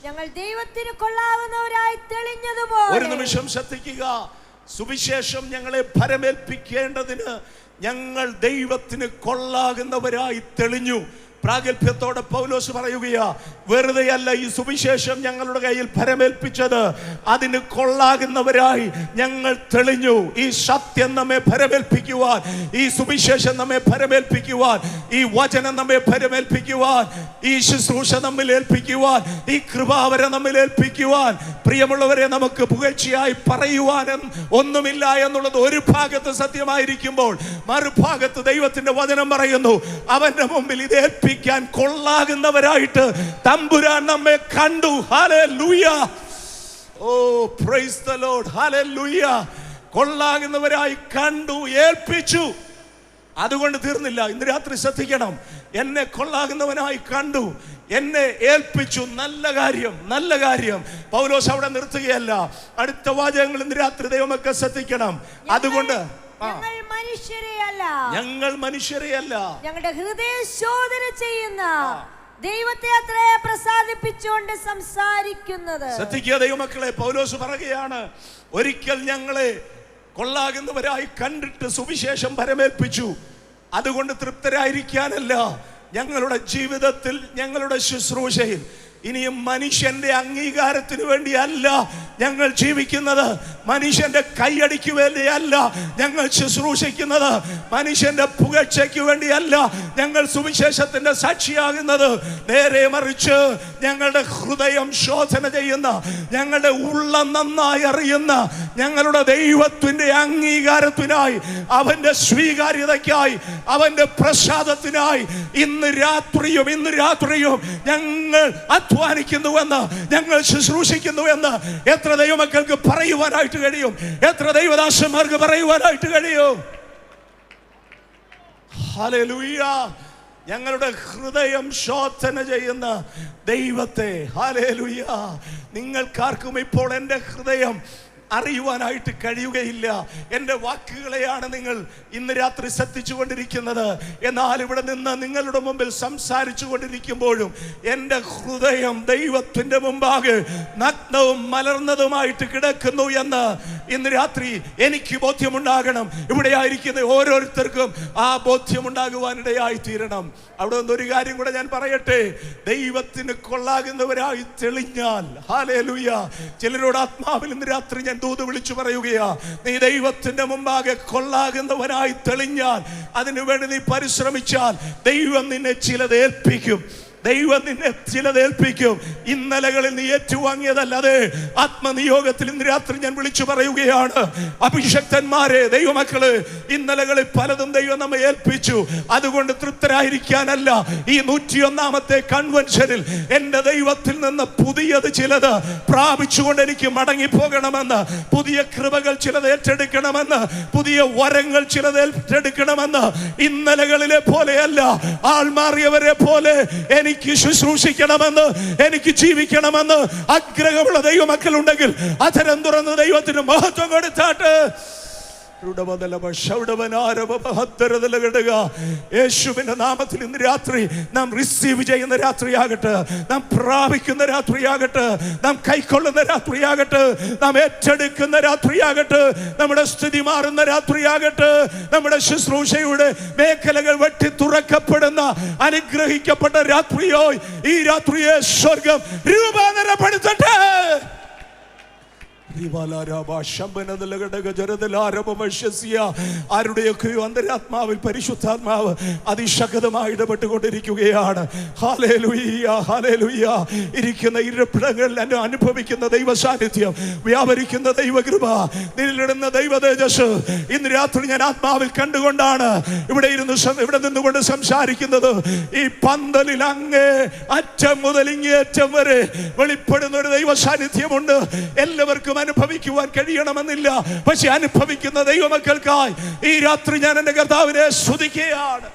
ഞങ്ങൾ ദൈവത്തിന് കൊള്ളാവുന്നവരായി തെളിഞ്ഞതുപോലെ. ഒരു നിമിഷം ശ്രദ്ധിക്കുക. സുവിശേഷം ഞങ്ങളെ ഭരമേൽപ്പിക്കേണ്ടതിന് ഞങ്ങൾ ദൈവത്തിന് കൊള്ളാകുന്നവരായി തെളിഞ്ഞു. പ്രാഗൽഭ്യത്തോടെ പൗലോസ് പറയുകയാ, വെറുതെയല്ല ഈ സുവിശേഷം ഞങ്ങളുടെ കയ്യിൽ ഭരമേൽപ്പിച്ചത്, അതിന് കൊള്ളാകുന്നവരായി ഞങ്ങൾ തെളിഞ്ഞു. ഈ സത്യം നമ്മെ ഭരമേൽപ്പിക്കുവാൻ, ഈ സുവിശേഷം നമ്മെ ഭരമേൽപ്പിക്കുവാൻ, ഈ വചനം നമ്മെ ഭരമേൽപ്പിക്കുവാൻ, ഈ ശുശ്രൂഷ നമ്മിൽ ഏൽപ്പിക്കുവാൻ, ഈ കൃപാവരം നമ്മിൽ ഏൽപ്പിക്കുവാൻ, പ്രിയമുള്ളവരെ, നമുക്ക് പുകഴ്ചയായി പറയുവാൻ ഒന്നുമില്ല എന്നുള്ളത് ഒരു ഭാഗത്ത് സത്യമായിരിക്കുമ്പോൾ മറുഭാഗത്ത് ദൈവത്തിന്റെ വചനം പറയുന്നു, അവന്റെ മുമ്പിൽ ഇത് ഏൽപ്പിക്കാൻ കൊള്ളാകുന്നവരായിട്ട് തമ്പുരാൻ നമ്മെ കണ്ടു. Hallelujah. Oh praise the Lord. Hallelujah. കൊള്ളാകുന്നവരായി കണ്ടു, ഏൽപ്പിച്ചു. അതുകൊണ്ട് തീർന്നില്ല. ഇന്ന് രാത്രി ശ്രദ്ധിക്കണം, എന്നെ കൊള്ളാകുന്നവനായി കണ്ടു, എന്നെ ഏൽപ്പിച്ചു. നല്ല കാര്യം, നല്ല കാര്യം. പൗലോസ് അവിടെ നിർത്തുകയല്ല. അടുത്ത വാചകങ്ങൾ ഇന്ന് രാത്രി ദൈവമൊക്കെ ശ്രദ്ധിക്കണം. അതുകൊണ്ട് ഞങ്ങൾ മനുഷ്യരെയല്ല, ഞങ്ങൾ മനുഷ്യരെയല്ല, ഞങ്ങളുടെ ഹൃദയ ശോധന ചെയ്യുന്ന ദൈവത്തെ അത്രേ പ്രസാദിപ്പിച്ചുകൊണ്ട് സംസാരിക്കുന്നത്. ശ്രദ്ധിക്കുക ദൈവമക്കളെ, പൗലോസ് പറയുകയാണ്, ഒരിക്കൽ ഞങ്ങളെ കൊള്ളാകുന്നവരായി കണ്ടിട്ട് സുവിശേഷം ഭരമേൽപ്പിച്ചു. അതുകൊണ്ട് തൃപ്തരായിരിക്കാനല്ല, ഞങ്ങളുടെ ജീവിതത്തിൽ, ഞങ്ങളുടെ ശുശ്രൂഷയിൽ ഇനിയും മനുഷ്യന്റെ അംഗീകാരത്തിന് വേണ്ടിയല്ല ഞങ്ങൾ ജീവിക്കുന്നത്, മനുഷ്യന്റെ കൈയടിക്ക് വേണ്ടിയല്ല ഞങ്ങൾ ശുശ്രൂഷിക്കുന്നത്, മനുഷ്യന്റെ പുകഴ്ചയ്ക്ക് വേണ്ടിയല്ല ഞങ്ങൾ സുവിശേഷത്തിന്റെ സാക്ഷിയാകുന്നത്. നേരെ മറിച്ച് ഞങ്ങളുടെ ഹൃദയം ശോധന ചെയ്യുന്ന, ഞങ്ങളുടെ ഉള്ളം നന്നായി അറിയുന്ന ഞങ്ങളുടെ ദൈവത്തിന്റെ അംഗീകാരത്തിനായി, അവന്റെ സ്വീകാര്യതയ്ക്കായി, അവന്റെ പ്രസാദത്തിനായി ഇന്ന് രാത്രിയും ഞങ്ങൾ അധ്വാനിക്കുന്നുവെന്ന്, ഞങ്ങൾ ശുശ്രൂഷിക്കുന്നുവെന്ന് എത്ര ദൈവമക്കൾക്ക് പറയുവാനായിട്ട് കഴിയും? എത്ര ദൈവദാസന്മാർക്ക് പറയുവാനായിട്ട് കഴിയും? ഹല്ലേലൂയ. ഞങ്ങളുടെ ഹൃദയം ശോധന ചെയ്യുന്ന ദൈവത്തെ, ഹല്ലേലൂയ. നിങ്ങൾക്കാർക്കും ഇപ്പോൾ എൻ്റെ ഹൃദയം അറിയുവാനായിട്ട് കഴിയുകയില്ല. എൻ്റെ വാക്കുകളെയാണ് നിങ്ങൾ ഇന്ന് രാത്രി ശ്രദ്ധിച്ചു കൊണ്ടിരിക്കുന്നത്. എന്നാൽ ഇവിടെ നിന്ന് നിങ്ങളുടെ മുമ്പിൽ സംസാരിച്ചു കൊണ്ടിരിക്കുമ്പോഴും എൻ്റെ ഹൃദയം ദൈവത്തിൻ്റെ മുമ്പാകെ നഗ്നവും മലർന്നതുമായിട്ട് കിടക്കുന്നു എന്ന് ഇന്ന് രാത്രി എനിക്ക് ബോധ്യമുണ്ടാകണം. ഇവിടെ ആയിരിക്കുന്ന ഓരോരുത്തർക്കും ആ ബോധ്യമുണ്ടാകുവാനിടയായി തീരണം. അവിടെ നിന്നൊരു കാര്യം കൂടെ ഞാൻ പറയട്ടെ. ദൈവത്തിന് കൊള്ളാകുന്നവരായി തെളിഞ്ഞാൽ, ഹല്ലേലൂയ, ചിലരോട് ആത്മാവിൽ ഇന്ന് രാത്രി ഞാൻ ദൂത് വിളിച്ചു പറയുകയാ, നീ ദൈവത്തിന്റെ മുമ്പാകെ കൊള്ളാകുന്നവനായി തെളിഞ്ഞാൽ, അതിനുവേണ്ടി നീ പരിശ്രമിച്ചാൽ ദൈവം നിന്നെ ചിലത് ഏൽപ്പിക്കും. ദൈവം നിന്നെ ചിലതേൽപ്പിക്കും. ഇന്നലകളിൽ നീ ഏറ്റുവാങ്ങിയതല്ലാതെ ആത്മനിയോഗത്തിൽ ഇന്ന് രാത്രി ഞാൻ വിളിച്ചു പറയുകയാണ്, അഭിഷക്തന്മാരെ, ദൈവമക്കള്, ഇന്നലകളിൽ പലതും ദൈവം നമ്മെ ഏൽപ്പിച്ചു. അതുകൊണ്ട് തൃപ്തരായിരിക്കാനല്ല, ഈ 101ാമത്തെ കൺവെൻഷനിൽ എന്റെ ദൈവത്തിൽ നിന്ന് പുതിയത് ചിലത് പ്രാപിച്ചുകൊണ്ട് എനിക്ക് മടങ്ങിപ്പോകണമെന്ന്, പുതിയ കൃപകൾ ചിലത് ഏറ്റെടുക്കണമെന്ന്, പുതിയ വരങ്ങൾ ചിലത് ഏറ്റെടുക്കണമെന്ന്, ഇന്നലകളിലെ പോലെയല്ല, ആൾ മാറിയവരെ പോലെ എനിക്ക് ശുശ്രൂഷിക്കണമെന്ന്, എനിക്ക് ജീവിക്കണമെന്ന് ആഗ്രഹമുള്ള ദൈവമക്കൾ ഉണ്ടെങ്കിൽ അധരം തുറന്ന് ദൈവത്തിന് മഹത്വം കൊടുത്താട്ട്. യേശുവിന്റെ നാമത്തിൽ ഇന്ന് രാത്രി നാം റിസീവ് ചെയ്യുന്ന രാത്രിയാകട്ടെ, നാം പ്രാപിക്കുന്ന രാത്രിയാകട്ടെ, നാം കൈക്കൊള്ളുന്ന രാത്രിയാകട്ടെ, നാം ഏറ്റെടുക്കുന്ന രാത്രിയാകട്ടെ, നമ്മുടെ സ്ഥിതി മാറുന്ന രാത്രിയാകട്ടെ, നമ്മുടെ ശുശ്രൂഷയുടെ മേഖലകൾ വെട്ടി തുറക്കപ്പെടുന്ന അനുഗ്രഹിക്കപ്പെട്ട രാത്രിയോ ഈ രാത്രിയെ സ്വർഗം രൂപാന്തരപ്പെടുത്തട്ടെ. ആരുടെയൊക്കെയോ അന്തരാത്മാവിൽ പരിശുദ്ധാത്മാവ് അതിശക്തമായി ഇടപെട്ടുകൊണ്ടിരിക്കുകയാണ്. Hallelujah, hallelujah. ഇരിക്കുന്ന ഇരിപ്പിടങ്ങളിൽ അനുഭവിക്കുന്ന ദൈവ സാന്നിധ്യം, വ്യാപരിക്കുന്ന ദൈവകൃപ, നിന്നിടുന്ന ദൈവ തേജസ് ഇന്ന് രാത്രി ഞാൻ ആത്മാവിൽ കണ്ടുകൊണ്ടാണ് ഇവിടെ നിന്നുകൊണ്ട് സംസാരിക്കുന്നത്. ഈ പന്തലിൽ അങ്ങേ അറ്റം മുതൽ ഇങ്ങേറ്റം വരെ വെളിപ്പെടുന്ന ഒരു ദൈവ സാന്നിധ്യമുണ്ട്. എല്ലാവർക്കും അനുഭവിക്കുവാൻ കഴിയണമെന്നില്ല, പക്ഷെ അനുഭവിക്കുന്ന ദൈവമക്കൾക്കായി ഈ രാത്രി ഞാൻ എന്റെ കർത്താവിനെ സ്തുതിക്കുകയാണ്.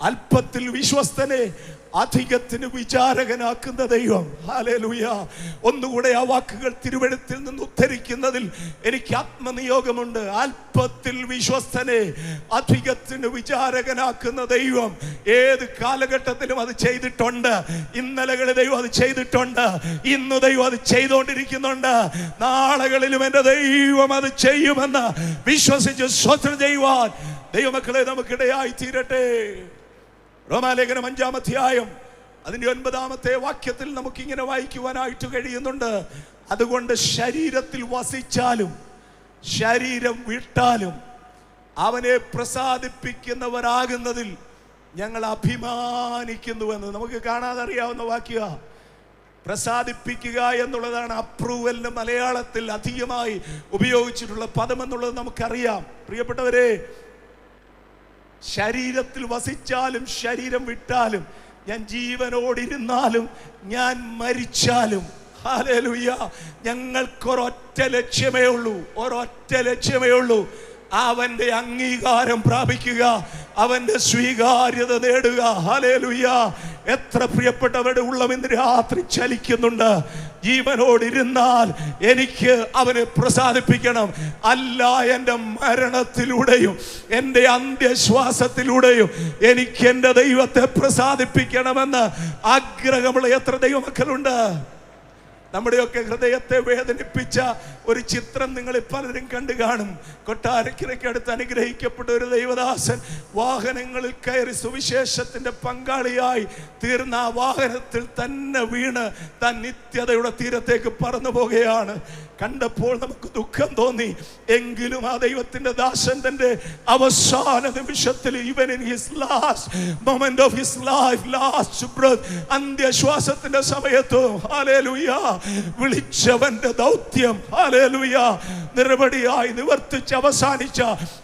അല്പത്തിൽ വിശ്വസ്തനെ അധികത്തിന് വിചാരകനാക്കുന്ന ദൈവം. ഹല്ലേലൂയ. ഒന്നുകൂടെ ആ വാക്കുകൾ തിരുവെഴുത്തിൽ നിന്ന് ഉദ്ധരിക്കുന്നതിൽ എനിക്ക് ആത്മനിയോഗമുണ്ട്. അല്പത്തിൽ വിശ്വസ്തനെ അധികത്തിന് വിചാരകനാക്കുന്ന ദൈവം ഏത് കാലഘട്ടത്തിലും അത് ചെയ്തിട്ടുണ്ട്. ഇന്നലകളിൽ ദൈവം അത് ചെയ്തിട്ടുണ്ട്, ഇന്ന് ദൈവം അത് ചെയ്തുകൊണ്ടിരിക്കുന്നുണ്ട്, നാളുകളിലും എൻ്റെ ദൈവം അത് ചെയ്യുമെന്ന് വിശ്വസിച്ച് സ്വതന്ത്രം ചെയ്യുവാൻ ദൈവമക്കളെ നമുക്കിടയായി തീരട്ടെ. റോമാലേഖനം 5-ാം അധ്യായം അതിന്റെ 9-ാമത്തെ വാക്യത്തിൽ നമുക്കിങ്ങനെ വായിക്കുവാനായിട്ട് കഴിയുന്നുണ്ട്. അതുകൊണ്ട് ശരീരത്തിൽ വസിച്ചാലും ശരീരം വിട്ടാലും അവനെ പ്രസാദിപ്പിക്കുന്നവരാകുന്നതിൽ ഞങ്ങൾ അഭിമാനിക്കുന്നുവെന്ന് നമുക്ക് കാണാതെ അറിയാവുന്ന വാക്യ. പ്രസാദിപ്പിക്കുക എന്നുള്ളതാണ് അപ്രൂവലിന് മലയാളത്തിൽ അധികമായി ഉപയോഗിച്ചിട്ടുള്ള പദം എന്നുള്ളത് നമുക്കറിയാം. പ്രിയപ്പെട്ടവരെ, ശരീരത്തിൽ വസിച്ചാലും ശരീരം വിട്ടാലും, ഞാൻ ജീവനോടിരുന്നാലും ഞാൻ മരിച്ചാലും, ഹല്ലേലൂയ, ഞങ്ങൾക്കൊരൊറ്റ ലക്ഷ്യമേ ഉള്ളൂ, ഒരൊറ്റ ലക്ഷ്യമേ ഉള്ളൂ. അവന്റെ അംഗീകാരം പ്രാപിക്കുക, അവന്റെ സ്വീകാര്യത നേടുക. ഹല്ലേലൂയ. എത്ര പ്രിയപ്പെട്ടവരുടെ ഉള്ളം ഇന്ന് രാത്രി ചലിക്കുന്നുണ്ട്. ജീവനോടിരുന്നാൽ എനിക്ക് അവനെ പ്രസാദിപ്പിക്കണം, അല്ല എൻ്റെ മരണത്തിലൂടെയും എൻ്റെ അന്ത്യശ്വാസത്തിലൂടെയും എനിക്ക് എൻ്റെ ദൈവത്തെ പ്രസാദിപ്പിക്കണമെന്ന് ആഗ്രഹമുള്ള എത്ര ദൈവമക്കളുണ്ട്? നമ്മുടെയൊക്കെ ഹൃദയത്തെ വേദനിപ്പിച്ച ഒരു ചിത്രം നിങ്ങളിൽ പലരും കണ്ടു കാണും. കൊട്ടാരക്കരയ്ക്കടുത്ത് അനുഗ്രഹിക്കപ്പെട്ട ഒരു ദൈവദാസൻ വാഹനങ്ങളിൽ കയറി സുവിശേഷത്തിന്റെ പങ്കാളിയായി തീർന്ന ആ വാഹനത്തിൽ തന്നെ വീണ് താൻ നിത്യതയുടെ തീരത്തേക്ക് പറന്നു പോകുകയാണ്. കണ്ടപ്പോൾ നമുക്ക് ദുഃഖം തോന്നി. എങ്കിലും ആ ദൈവത്തിന്റെ ദാസൻ തന്റെ അവസാന നിമിഷത്തിൽ, even in his last moment of his life, last breath, അന്ത്യശ്വാസത്തിന്റെ സമയത്തും, ഹല്ലേലൂയ, വിളിച്ചവന്റെ ദൗത്യം, ഹല്ലേലൂയ, നിറപടിയായി നിവർത്തിച്ച് അവസാനിച്ച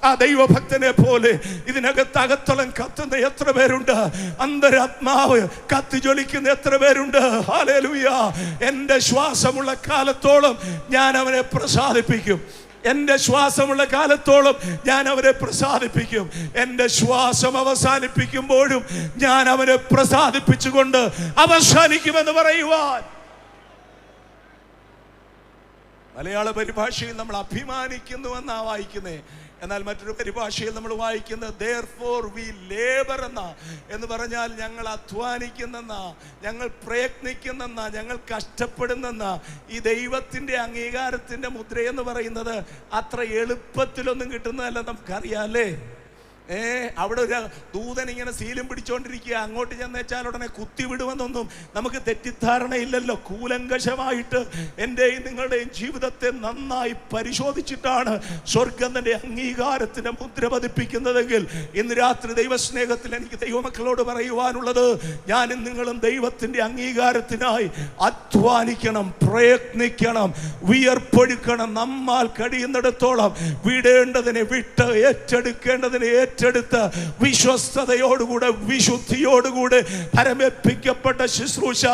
ആ ദൈവഭക്തനെ പോലെ ഇതിനകത്ത് അകത്തളം കത്തുന്ന എത്ര പേരുണ്ട്? അന്തരാത്മാവ് കത്തി ജ്വലിക്കുന്ന എത്ര പേരുണ്ട്? ഹല്ലേലൂയ. എൻ്റെ ശ്വാസമുള്ള കാലത്തോളം ഞാൻ അവനെ പ്രസാദിപ്പിക്കും. എൻ്റെ ശ്വാസമുള്ള കാലത്തോളം ഞാൻ അവരെ പ്രസാദിപ്പിക്കും. എൻ്റെ ശ്വാസം അവസാനിപ്പിക്കുമ്പോഴും ഞാൻ അവനെ പ്രസാദിപ്പിച്ചുകൊണ്ട് അവസാനിക്കുമെന്ന് പറയുവാൻ. മലയാള പരിഭാഷയിൽ നമ്മൾ അഭിമാനിക്കുന്നുവെന്നാ വായിക്കുന്നേ. എന്നാൽ മറ്റൊരു പരിഭാഷയിൽ നമ്മൾ വായിക്കുന്നത് therefore we labor എന്ന് പറഞ്ഞാൽ ഞങ്ങൾ അധ്വാനിക്കുന്നെന്നാ, ഞങ്ങൾ പ്രയത്നിക്കുന്നെന്നാ, ഞങ്ങൾ കഷ്ടപ്പെടുന്നെന്നാ. ഈ ദൈവത്തിന്റെ അംഗീകാരത്തിന്റെ മുദ്രയെന്ന് പറയുന്നത് അത്ര എളുപ്പത്തിലൊന്നും കിട്ടുന്നതല്ല, നമുക്കറിയാം അല്ലേ? അവിടെ ഒരു ദൂതൻ ഇങ്ങനെ ശീലം പിടിച്ചോണ്ടിരിക്കുക, അങ്ങോട്ട് ചെന്നേച്ചാൽ ഉടനെ കുത്തിവിടുമെന്നൊന്നും നമുക്ക് തെറ്റിദ്ധാരണയില്ലല്ലോ. കൂലങ്കഷമായിട്ട് എൻ്റെയും നിങ്ങളുടെയും ജീവിതത്തെ നന്നായി പരിശോധിച്ചിട്ടാണ് സ്വർഗം തന്റെ അംഗീകാരത്തിന്റെ മുദ്ര പതിപ്പിക്കുന്നതെങ്കിൽ ഇന്ന് രാത്രി ദൈവസ്നേഹത്തിൽ എനിക്ക് ദൈവമക്കളോട് പറയുവാനുള്ളത്, ഞാനും നിങ്ങളും ദൈവത്തിന്റെ അംഗീകാരത്തിനായി അധ്വാനിക്കണം, പ്രയത്നിക്കണം, വിയർപ്പൊഴുക്കണം. നമ്മാൽ കഴിയുന്നിടത്തോളം വിടേണ്ടതിനെ വിട്ട് ഏറ്റെടുക്കേണ്ടതിനെ ഏറ്റെടുത്ത് വിശ്വസ്തയോടുകൂടെ വിശുദ്ധിയോടുകൂടെ പരമേൽപ്പിക്കപ്പെട്ട ശുശ്രൂഷ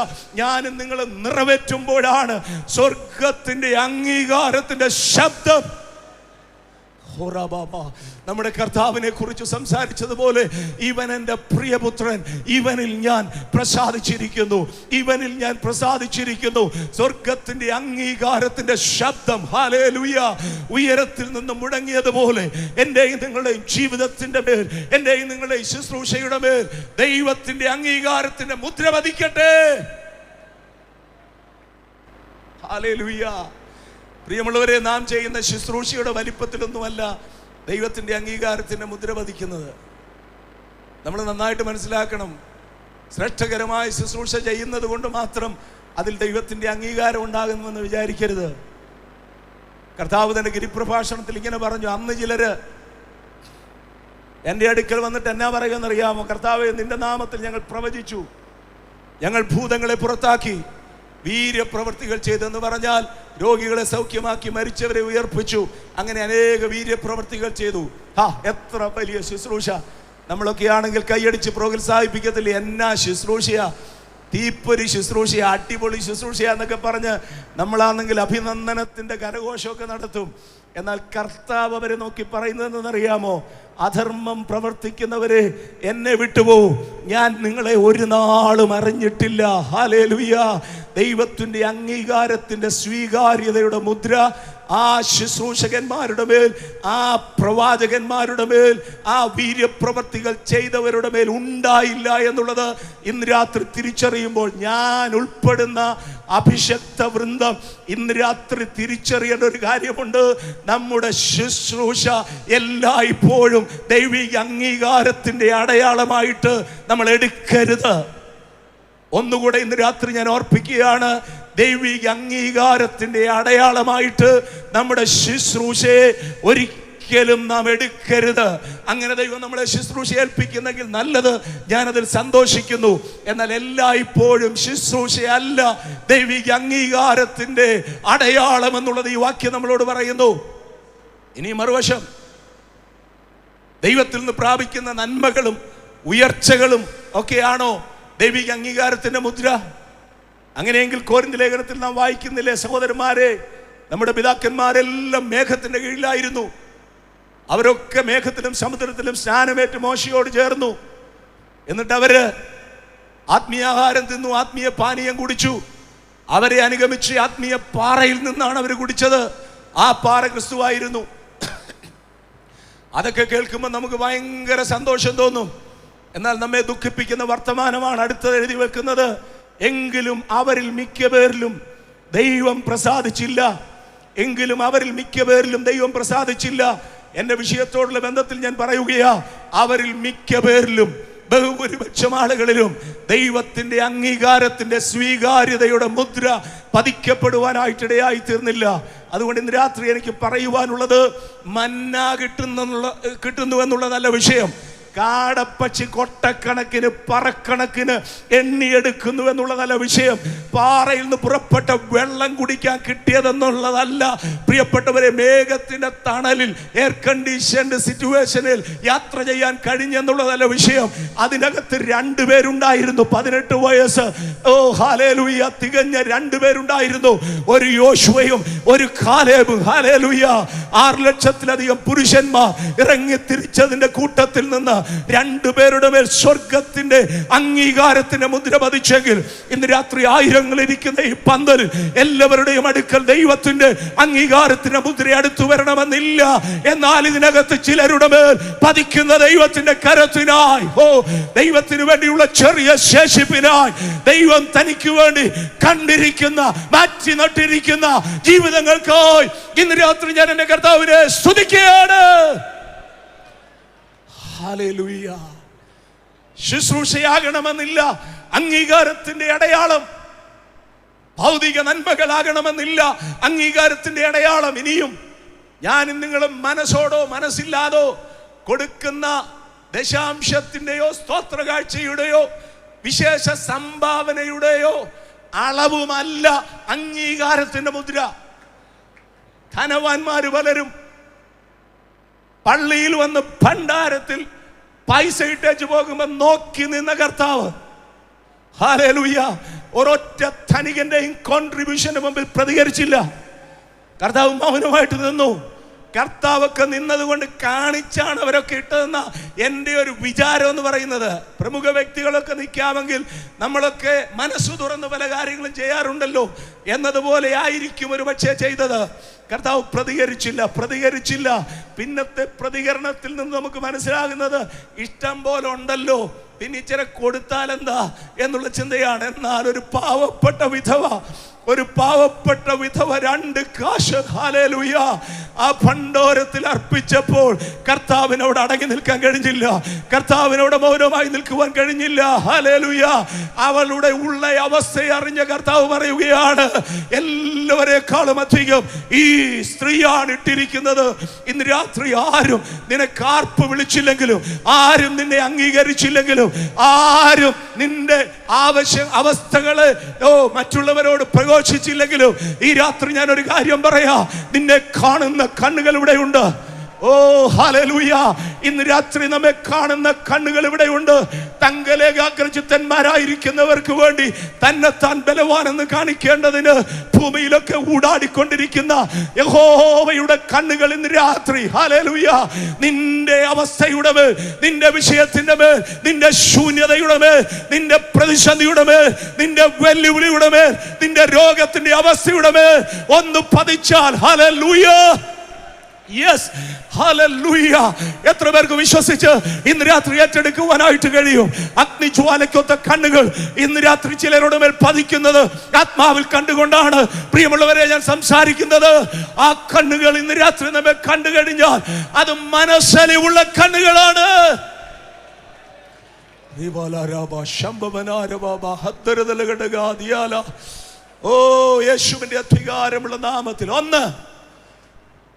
ഞാനും നിങ്ങൾ നിറവേറ്റുമ്പോഴാണ് സ്വർഗത്തിന്റെ അംഗീകാരത്തിന്റെ ശബ്ദം. നമ്മുടെ കർത്താവിനെ കുറിച്ച് സംസാരിച്ചതുപോലെ, ഇവൻ എൻ്റെ പ്രിയപുത്രൻ, ഇവനിൽ ഞാൻ പ്രസാദിച്ചിരിക്കുന്നു, ഇവനിൽ ഞാൻ പ്രസാദിച്ചിരിക്കുന്നു. സ്വർഗത്തിന്റെ അംഗീകാരത്തിന്റെ ശബ്ദം, ഹല്ലേലൂയ, ഉയരത്തിൽ നിന്ന് മുഴങ്ങിയതുപോലെ എന്റെയും നിങ്ങളുടെയും ജീവിതത്തിന്റെ മേൽ, എന്റെയും നിങ്ങളുടെയും ശുശ്രൂഷയുടെ മേൽ ദൈവത്തിന്റെ അംഗീകാരത്തിന്റെ മുദ്ര പതിക്കട്ടെ. ഹല്ലേലൂയ. പ്രിയമുള്ളവരെ, നാം ചെയ്യുന്ന ശുശ്രൂഷയുടെ വലിപ്പത്തിലൊന്നുമല്ല ദൈവത്തിന്റെ അംഗീകാരത്തിന്റെ മുദ്ര പതിക്കുന്നത്. നമ്മൾ നന്നായിട്ട് മനസ്സിലാക്കണം. ശ്രേഷ്ഠകരമായ ശുശ്രൂഷ ചെയ്യുന്നത് കൊണ്ട് മാത്രം അതിൽ ദൈവത്തിന്റെ അംഗീകാരം ഉണ്ടാകുന്നുവെന്ന് വിചാരിക്കരുത്. കർത്താവ് തന്റെ ഗിരിപ്രഭാഷണത്തിൽ ഇങ്ങനെ പറഞ്ഞു, അന്ന് ചിലര് എൻ്റെ അടുക്കൽ വന്നിട്ട് എന്നാ പറയുമെന്നറിയാമോ? കർത്താവേ, നിന്റെ നാമത്തിൽ ഞങ്ങൾ പ്രവചിച്ചു, ഞങ്ങൾ ഭൂതങ്ങളെ പുറത്താക്കി, വീര്യപ്രവർത്തികൾ ചെയ്തെന്ന് പറഞ്ഞാൽ രോഗികളെ സൗഖ്യമാക്കി, മരിച്ചവരെ ഉയർപ്പിച്ചു, അങ്ങനെ അനേക വീര്യപ്രവർത്തികൾ ചെയ്തു. എത്ര വലിയ ശുശ്രൂഷ! നമ്മളൊക്കെ ആണെങ്കിൽ കൈയടിച്ച് പ്രോത്സാഹിപ്പിക്കത്തില്ല, എന്നാ ശുശ്രൂഷയാ, തീപ്പൊരി ശുശ്രൂഷയാ, അടിപൊളി ശുശ്രൂഷയാന്നൊക്കെ പറഞ്ഞ് നമ്മളാണെങ്കിൽ അഭിനന്ദനത്തിന്റെ കരഘോഷമൊക്കെ നടത്തും. എന്നാൽ കർത്താവ് അവരെ നോക്കി പറയുന്നതെന്നറിയാമോ? അധർമ്മം പ്രവർത്തിക്കുന്നവരെ എന്നെ വിട്ടുപോകും, ഞാൻ നിങ്ങളെ ഒരു നാളും അറിഞ്ഞിട്ടില്ല. ഹല്ലേലൂയ. ദൈവത്തിന്റെ അംഗീകാരത്തിന്റെ സ്വീകാര്യതയുടെ മുദ്ര ആ ശുശ്രൂഷകന്മാരുടെ മേൽ, ആ പ്രവാചകന്മാരുടെ മേൽ, ആ വീര്യപ്രവർത്തികൾ ചെയ്തവരുടെ മേൽ ഉണ്ടായില്ല എന്നുള്ളത് ഇന്ന് രാത്രി തിരിച്ചറിയുമ്പോൾ, ഞാൻ ഉൾപ്പെടുന്ന അഭിഷക്ത വൃന്ദം ഇന്ന് രാത്രി തിരിച്ചറിയേണ്ട ഒരു കാര്യമുണ്ട്. നമ്മുടെ ശുശ്രൂഷ എല്ലായ്പ്പോഴും ദൈവിക അംഗീകാരത്തിന്റെ അടയാളമായിട്ട് നമ്മൾ എടുക്കരുത്. ഒന്നുകൂടെ ഇന്ന് രാത്രി ഞാൻ ഓർപ്പിക്കുകയാണ്, ദൈവിക അംഗീകാരത്തിന്റെ അടയാളമായിട്ട് നമ്മുടെ ശുശ്രൂഷയെ ഒരിക്കലും നാം എടുക്കരുത്. അങ്ങനെ ദൈവം നമ്മളെ ശുശ്രൂഷ ഏൽപ്പിക്കുന്നെങ്കിൽ നല്ലത്, ഞാനതിൽ സന്തോഷിക്കുന്നു. എന്നാൽ എല്ലായ്പ്പോഴും ശുശ്രൂഷയല്ല ദൈവിക അംഗീകാരത്തിന്റെ അടയാളം എന്നുള്ളത് ഈ വാക്യം നമ്മളോട് പറയുന്നു. ഇനി മറുവശം, ദൈവത്തിൽ നിന്ന് പ്രാപിക്കുന്ന നന്മകളും ഉയർച്ചകളും ഒക്കെയാണോ ദൈവിക അംഗീകാരത്തിന്റെ മുദ്ര? അങ്ങനെയെങ്കിൽ കൊരിന്ത്യർ ലേഖനത്തിൽ നാം വായിക്കുന്നില്ലേ, സഹോദരന്മാരെ, നമ്മുടെ പിതാക്കന്മാരെല്ലാം മേഘത്തിന്റെ കീഴിലായിരുന്നു, അവരൊക്കെ മേഘത്തിലും സമുദ്രത്തിലും സ്നാനമേറ്റ് മോശയോട് ചേർന്നു. എന്നിട്ട് അവര് ആത്മീയാഹാരം തിന്നു, ആത്മീയ പാനീയം കുടിച്ചു. അവരെ അനുഗമിച്ച് ആത്മീയ പാറയിൽ നിന്നാണ് അവർ കുടിച്ചത്. ആ പാറ ക്രിസ്തുവായിരുന്നു. അതൊക്കെ കേൾക്കുമ്പോൾ നമുക്ക് ഭയങ്കര സന്തോഷം തോന്നും. എന്നാൽ നമ്മെ ദുഃഖിപ്പിക്കുന്ന വർത്തമാനമാണ് അടുത്തത് എഴുതി വെക്കുന്നത്. എങ്കിലും അവരിൽ മിക്ക പേരിലും ദൈവം പ്രസാദിച്ചില്ല. എങ്കിലും അവരിൽ മിക്ക പേരിലും ദൈവം പ്രസാദിച്ചില്ല. എന്റെ വിഷയത്തോടുള്ള ബന്ധത്തിൽ ഞാൻ പറയുകയാ, അവരിൽ മിക്ക പേരിലും, ബഹുഭൂരിപക്ഷം ആളുകളിലും ദൈവത്തിന്റെ അംഗീകാരത്തിന്റെ സ്വീകാര്യതയുടെ മുദ്ര പതിക്കപ്പെടുവാനായിട്ടിടയായി തീർന്നില്ല. അതുകൊണ്ട് ഇന്ന് രാത്രി എനിക്ക് പറയുവാനുള്ളത്, മന്ന കിട്ടുന്നു എന്നുള്ളതല്ല വിഷയം. കാടപ്പച്ചി കൊട്ടക്കണക്കിന് പറക്കണക്കിന് എണ്ണിയെടുക്കുന്നു എന്നുള്ളതല്ല വിഷയം. പാറയിൽ നിന്ന് പുറപ്പെട്ട വെള്ളം കുടിക്കാൻ കിട്ടിയതെന്നുള്ളതല്ല പ്രിയപ്പെട്ടവരെ. മേഘത്തിന്റെ തണലിൽ എയർ കണ്ടീഷൻഡ് സിറ്റുവേഷനിൽ യാത്ര ചെയ്യാൻ കഴിഞ്ഞെന്നുള്ളതല്ല വിഷയം. അതിനകത്ത് രണ്ടുപേരുണ്ടായിരുന്നു, 18 വയസ്സ്, ഓ ഹല്ലേലൂയ, തികഞ്ഞ രണ്ടുപേരുണ്ടായിരുന്നു. ഒരു യോശുവയും ഒരു കാലേബും. ഹല്ലേലൂയ. 6 ലക്ഷത്തിലധികം പുരുഷന്മാർ ഇറങ്ങി തിരിച്ചതിന്റെ കൂട്ടത്തിൽ നിന്ന് രണ്ടുപേരുടെ മേൽ സ്വർഗത്തിന്റെ അംഗീകാരത്തിന്റെ മുദ്ര പതിച്ചെങ്കിൽ ഇന്ന് രാത്രി ആയിരങ്ങൾ ഇരിക്കുന്ന ഈ പന്തലിൽ എല്ലാവരുടെയും അടുക്കൽ ദൈവത്തിന്റെ അംഗീകാരത്തിന്റെ മുദ്ര അടുത്തു വരണമെന്നില്ല. എന്നാൽ ഇതിനകത്ത് ചിലരുടെ മേൽ പതിക്കുന്ന ദൈവത്തിന്റെ കരത്തിനായി, ദൈവത്തിന് വേണ്ടിയുള്ള ചെറിയ ശേഷിപ്പിനായി ദൈവം തനിക്ക് വേണ്ടി കണ്ടിരിക്കുന്ന, മാറ്റി നട്ടിരിക്കുന്ന ജീവിതങ്ങൾക്കായി ഇന്ന് രാത്രി ഞാൻ എന്റെ കർത്താവിനെ സ്തുതിക്കുകയാണ്. ഹല്ലേലൂയ. ശുശ്രൂഷയാകണമെന്നില്ല അംഗീകാരത്തിന്റെ അടയാളം. ഭൗതിക നന്മകളാകണമെന്നില്ല അംഗീകാരത്തിന്റെ അടയാളം. ഇനിയും ഞാനും നിങ്ങളും മനസ്സോടോ മനസ്സില്ലാതോ കൊടുക്കുന്ന ദശാംശത്തിന്റെയോ സ്തോത്ര കാഴ്ചയുടെയോ വിശേഷ സംഭാവനയുടെയോ അളവുമല്ല അംഗീകാരത്തിന്റെ മുദ്ര. ധനവാന്മാര് പലരും പള്ളിയിൽ വന്ന് ഭണ്ഡാരത്തിൽ പൈസ ഇട്ടേച്ചു പോകുമ്പോ നോക്കി നിന്ന കർത്താവ്, ഹല്ലേലൂയ, ഒരൊറ്റ ധനികന്റെയും കോൺട്രിബ്യൂഷന് മുമ്പിൽ പ്രതികരിച്ചില്ല. കർത്താവ് മൗനമായിട്ട് നിന്നു. കർത്താവൊക്കെ നിന്നത് കൊണ്ട് കാണിച്ചാണ് അവരൊക്കെ ഇട്ടതെന്ന എൻ്റെ ഒരു വിചാരം എന്ന് പറയുന്നത്. പ്രമുഖ വ്യക്തികളൊക്കെ നിൽക്കാമെങ്കിൽ നമ്മളൊക്കെ മനസ്സു തുറന്ന് പല കാര്യങ്ങളും ചെയ്യാറുണ്ടല്ലോ എന്നതുപോലെ ആയിരിക്കും ഒരു പക്ഷേ ചെയ്തത്. കർത്താവ് പ്രതികരിച്ചില്ല. പിന്നത്തെ പ്രതികരണത്തിൽ നിന്ന് നമുക്ക് മനസ്സിലാകുന്നത് ഇഷ്ടം പോലെ ഉണ്ടല്ലോ, പിന്നെ ഇച്ചിരി കൊടുത്താൽ എന്താ എന്നുള്ള ചിന്തയാണ്. എന്നാൽ ഒരു പാവപ്പെട്ട വിധവ 2 കാശ് ഹല്ലേലൂയ ആ ഭണ്ഡാരത്തിൽ അർപ്പിച്ചപ്പോൾ കർത്താവിനോട് അടങ്ങി നിൽക്കാൻ കഴിഞ്ഞില്ല, കർത്താവിനോട് മൗനമായി നിൽക്കുവാൻ കഴിഞ്ഞില്ല. ഹല്ലേലൂയ. അവളുടെ ഉള്ള അവസ്ഥയെ അറിഞ്ഞ കർത്താവ് പറയുകയാണ്, എല്ലാവരെക്കാളും അധികം ഈ സ്ത്രീയാണ് ഇട്ടിരിക്കുന്നത്. ഇന്ന് രാത്രി ആരും നിനക്ക് ആർപ്പ് വിളിച്ചില്ലെങ്കിലും, ആരും നിന്നെ അംഗീകരിച്ചില്ലെങ്കിലും, ആരും നിന്റെ അവസ്ഥകളെ മറ്റുള്ളവരോട് പ്രഘോഷിച്ചില്ലെങ്കിലും, ഈ രാത്രി ഞാൻ ഒരു കാര്യം പറയാ, നിന്നെ കാണുന്ന കണ്ണുകൾ ഇവിടെയുണ്ട്. ഓ ഹല്ലേലൂയ. ഇന്ന് രാത്രി നമ്മെ കാണുന്ന കണ്ണുകൾ ഇവിടെയുണ്ട്. തങ്കലേഖാഗ്രചിത്തന്മാരായിരിക്കുന്നവർക്ക് വേണ്ടി തന്നെത്താൻ ബലവാനെന്ന് കാണിക്കേണ്ടതിന് ഭൂമിയിലൊക്കെ ഊടാടിക്കൊണ്ടിരിക്കുന്ന യഹോവയുടെ കണ്ണുകൾ ഇന്ന് രാത്രി, ഹല്ലേലൂയ, നിന്റെ അവസ്ഥയുടെ മേൽ, നിന്റെ വിഷയത്തിന്റെ മേൽ, നിന്റെ ശൂന്യതയുടെ മേൽ, നിന്റെ പ്രതിസന്ധിയുടെ മേൽ, നിന്റെ വെല്ലുവിളിയുടെ മേൽ, നിന്റെ രോഗത്തിന്റെ അവസ്ഥയുടെ മേൽ ഒന്ന് പതിച്ചാൽ, ഹല്ലേലൂയ, യെസ്, ഹല്ലേലൂയ. എത്ര പേർക്ക് വിശ്വസിച്ച് ഇന്ന് രാത്രി ഏറ്റെടുക്കുവാനായിട്ട് കഴിയും? അഗ്നിജ്വാലയ്ക്കൊത്ത കണ്ണുകൾ ഇന്ന് രാത്രി ചിലരുടെ മേൽ പതിക്കുന്നത് ആത്മാവിൽ കണ്ടുകൊണ്ടാണ് പ്രിയമുള്ളവരെ ഞാൻ സംസാരിക്കുന്നത്. ആ കണ്ണുകൾ ഇന്ന് രാത്രി നമ്മെ കണ്ടു കഴിഞ്ഞാൽ അത് മനസ്സലിവുള്ള കണ്ണുകളാണ്. ഓ യേശുവിന്റെ അധികാരമുള്ള നാമത്തിൽ ഒന്ന്,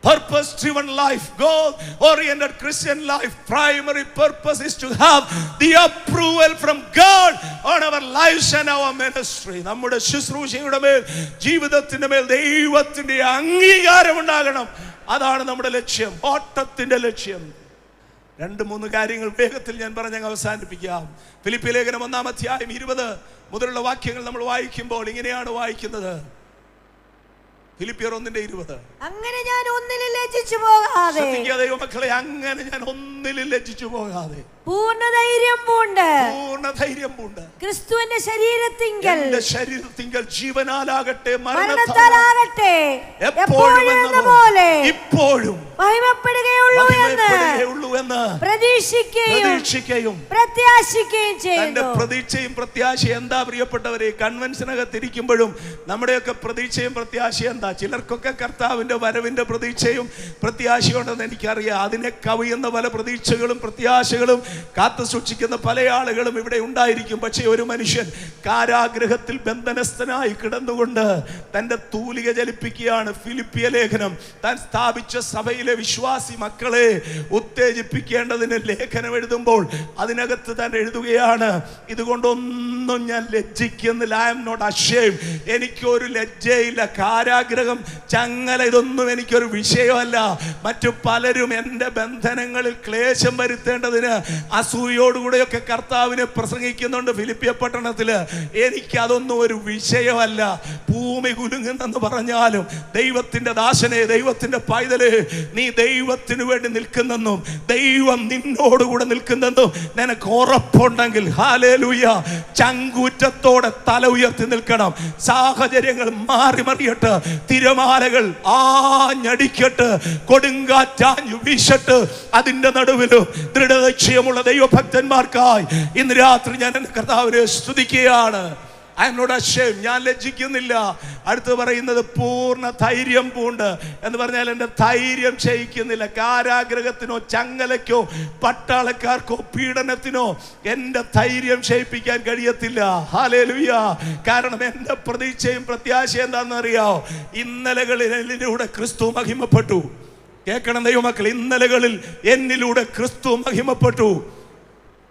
purpose driven life, goal oriented Christian life, primary purpose is to have the approval from God on our lives and our ministry. നമ്മുടെ ശുശ്രൂഷയുടെ മേൽ, ജീവിതത്തിന്റെ മേൽ ദൈവത്തിന്റെ അംഗീകാരം ഉണ്ടാകണം. അതാണ് നമ്മുടെ ലക്ഷ്യം, ഓട്ടത്തിന്റെ ലക്ഷ്യം. 2-3 കാര്യങ്ങൾ വേഗത്തിൽ ഞാൻ പറഞ്ഞ് അവസാനിപ്പിക്കാം. ഫിലിപ്പി ലേഖനം 1-ാം അധ്യായം 20 മുതലുള്ള വാക്യങ്ങൾ നമ്മൾ വായിക്കുമ്പോൾ ഇങ്ങനെയാണ് വായിക്കുന്നത്. ഫിലിപ്പിയർ 1:20. അങ്ങനെ ഞാൻ ഒന്നിലും ലജ്ജിച്ചു പോകാതെ, ദൈവമക്കളെ, അങ്ങനെ ഞാൻ ഒന്നിലും ലജ്ജിച്ചു പോകാതെ പൂർണ്ണധൈര്യം പൂണ്ട് ക്രിസ്തുവിന്റെ ശരീരത്തിങ്കൽ ജീവനാലാകട്ടെ മരണത്താലാകട്ടെ എപ്പോഴും ഇപ്പോഴും മഹിമപ്പെടുകയുള്ളൂ എന്ന് പ്രതീക്ഷിക്കുകയും പ്രത്യാശിക്കുകയും ചെയ്യുന്നു. പ്രതീക്ഷയും പ്രത്യാശയും എന്താ പ്രിയപ്പെട്ടവരെ? കൺവെൻഷനകത്തിരിക്കുമ്പോഴും നമ്മുടെയൊക്കെ പ്രതീക്ഷയും പ്രത്യാശയും എന്താ? ചിലർക്കൊക്കെ കർത്താവിന്റെ വരവിന്റെ പ്രതീക്ഷയും പ്രത്യാശയുണ്ടെന്ന് എനിക്കറിയാം. അതിനെ കവിയുന്ന പല പ്രതീക്ഷകളും പ്രത്യാശകളും കാത്തു സൂക്ഷിക്കുന്ന പല ആളുകളും ഇവിടെ ഉണ്ടായിരിക്കും. പക്ഷേ ഒരു മനുഷ്യൻ കാരാഗ്രഹത്തിൽ ബന്ധനസ്ഥനായി കിടന്നുകൊണ്ട് തന്റെ തൂലിക ചലിപ്പിക്കുകയാണ്. ഫിലിപ്പിയ ലേഖനം താൻ സ്ഥാപിച്ച സഭയിലെ വിശ്വാസി മക്കളെ ഉത്തേജിപ്പിക്കേണ്ടതിന് ലേഖനം എഴുതുമ്പോൾ അതിനകത്ത് താൻ എഴുതുകയാണ്, ഇതുകൊണ്ടൊന്നും ഞാൻ ലജ്ജിക്കുന്നില്ല. I am not ashamed. എനിക്കൊരു ലജ്ജയില്ല. കാരാഗ്രഹം, ചങ്ങല, ഇതൊന്നും എനിക്കൊരു വിഷയമല്ല. മറ്റു പലരും എൻ്റെ ബന്ധനങ്ങളിൽ ക്ലേശം വരുത്തേണ്ടതിന് അസൂയോടുകൂടെയൊക്കെ കർത്താവിനെ പ്രസംഗിക്കുന്നുണ്ട് ഫിലിപ്പിയ പട്ടണത്തില്. എനിക്കതൊന്നും ഒരു വിഷയമല്ല. ഭൂമി കുലുങ്ങുന്നെന്ന് പറഞ്ഞാലും ദൈവത്തിന്റെ ദാസനെ, ദൈവത്തിന്റെ പൈതലെ, നീ ദൈവത്തിന് വേണ്ടി നിൽക്കുന്നെന്നും ദൈവം നിന്നോടുകൂടെ നിൽക്കുന്നെന്നും നിനക്ക് ഉറപ്പുണ്ടെങ്കിൽ, ഹല്ലേലൂയ, ചങ്കൂറ്റത്തോടെ തല ഉയർത്തി നിൽക്കണം. സാഹചര്യങ്ങൾ മാറി മറിയട്ട്, തിരമാലകൾ ആഞ്ഞടിക്കട്ട്, കൊടുങ്കാറ്റാഞ്ഞു വീശട്ട്, അതിന്റെ നടുവിലും ദൃഢനിശ്ചയമുള്ള ദൈവഭക്തന്മാർക്കായി ഇന്ന് രാത്രി ഞാൻ എൻ്റെ കർത്താവിനെ സ്തുതിക്കുകയാണ്. ഐ എം നോട്ട് അഷേംഡ്, ഞാൻ ലജ്ജിക്കുന്നില്ല. അടുത്ത് പറയുന്നത് പൂർണ്ണ ധൈര്യം പൂണ്ട് എന്ന് പറഞ്ഞാൽ എൻ്റെ ധൈര്യം ക്ഷയിക്കുന്നില്ല. കാരാഗ്രഹത്തിനോ ചങ്ങലയ്ക്കോ പട്ടാളക്കാർക്കോ പീഡനത്തിനോ എൻ്റെ ധൈര്യം ക്ഷയിപ്പിക്കാൻ കഴിയത്തില്ല. ഹല്ലേലൂയ. കാരണം എൻ്റെ പ്രതീക്ഷയും പ്രത്യാശയും എന്താണെന്ന് അറിയാമോ? ഇന്നലകളിൽ എന്നിലൂടെ ക്രിസ്തു മഹിമപ്പെട്ടു. കേൾക്കണം ദൈവമക്കൾ, ഇന്നലകളിൽ എന്നിലൂടെ ക്രിസ്തു മഹിമപ്പെട്ടു.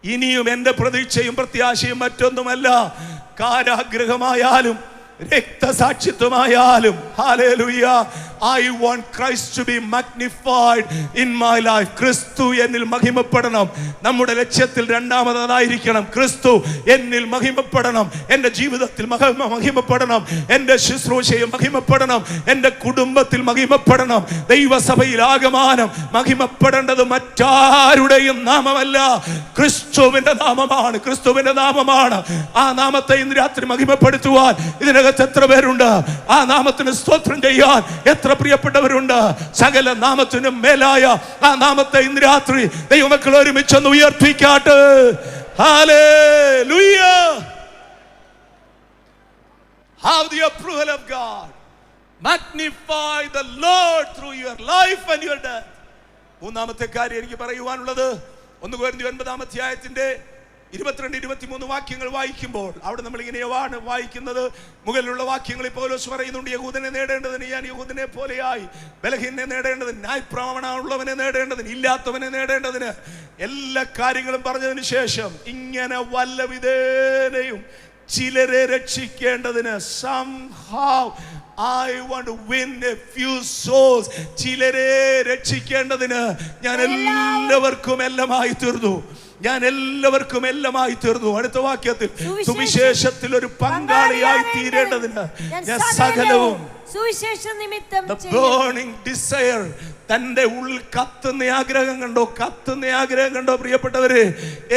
ഇനിയും എൻ്റെ പ്രതീക്ഷയും പ്രത്യാശയും മറ്റൊന്നുമല്ല. കാരാഗ്രഹമായാലും രക്തസാക്ഷിത്വമായാലും, hallelujah, I want Christ to be magnified in my life. ക്രിസ്തു എന്നിൽ മഹിമപ്പെടണം. നമ്മുടെ ലക്ഷ്യത്തിൽ രണ്ടാമതായിരിക്കണം ക്രിസ്തു എന്നിൽ മഹിമപ്പെടണം. എൻ്റെ ജീവിതത്തിൽ മഹിമപ്പെടണം. എൻ്റെ ശുശ്രൂഷയിൽ മഹിമപ്പെടണം. എൻ്റെ കുടുംബത്തിൽ മഹിമപ്പെടണം. ദൈവസഭയിൽ ആകമാനം മഹിമപ്പെടേണ്ടത് മറ്റാരുടെയും നാമമല്ല, ക്രിസ്തുവിന്റെ നാമമാണ്. ക്രിസ്തുവിന്റെ നാമമാണ്. ആ നാമത്തെ ഇന്ന് രാത്രി മഹിമപ്പെടുത്തുവാൻ ഇതിനകത്ത് എത്ര പേരുണ്ട്? ആ നാമത്തിന് സ്തോത്രം ചെയ്യാൻ എത്ര പ്രിയപ്പെട്ടവരുണ്ട്? സകല നാമത്തിനും മേലായ ആ നാമത്തെ ഇന്ന് രാത്രി ദൈവമക്കൾ ഒരുമിച്ചൊന്ന് ഉയർത്തിക്കാട്ട്. Hallelujah. Have the approval of God. Magnify the Lord through your life and your death. മൂന്നാമത്തെ കാര്യം എനിക്ക് പറയുവാനുള്ളത് 1 കൊരിന്ത്യർ 9 അധ്യായത്തിന്റെ 22-23 വാക്യങ്ങൾ വായിക്കുമ്പോൾ അവിടെ നമ്മൾ ഇങ്ങനെയാണ് വായിക്കുന്നത്. മുകളിലുള്ള വാക്യങ്ങളിൽ പൗലോസ് പറയുന്നുണ്ട്, യഹൂദനെ നേടേണ്ടതിന് ഞാൻ യഹൂദനെ പോലെയായി, ബലഹീനനെ നേടേണ്ടതിന്, ന്യായപ്രമാണമുള്ളവനെ നേടേണ്ടതിന്, ഇല്ലാത്തവനെ നേടേണ്ടതിന്, എല്ലാ കാര്യങ്ങളും പറഞ്ഞതിന് ശേഷം ഇങ്ങനെ വല്ല വിധേനയും ചിലരെ രക്ഷിക്കേണ്ടതിന്, somehow I want to win a few souls, ചിലരെ രക്ഷിക്കേണ്ടതിന് ഞാൻ എല്ലാവർക്കും എല്ലാമായി തീർന്നു. ഞാൻ എല്ലാവർക്കും എല്ലാമായി തീർന്നു. അടുത്ത വാക്യത്തിൽ സുവിശേഷത്തിൽ ഒരു പങ്കാളിയായി തീരേണ്ടതിന് ഞാൻ സകലവും സുവിശേഷ നിമിത്തം ബേണിംഗ് ഡിസയർ, തൻ്റെ ഉള്ളിൽ കത്തുന്ന ആഗ്രഹം കണ്ടോ? കത്തുന്ന ആഗ്രഹം കണ്ടോ പ്രിയപ്പെട്ടവരെ?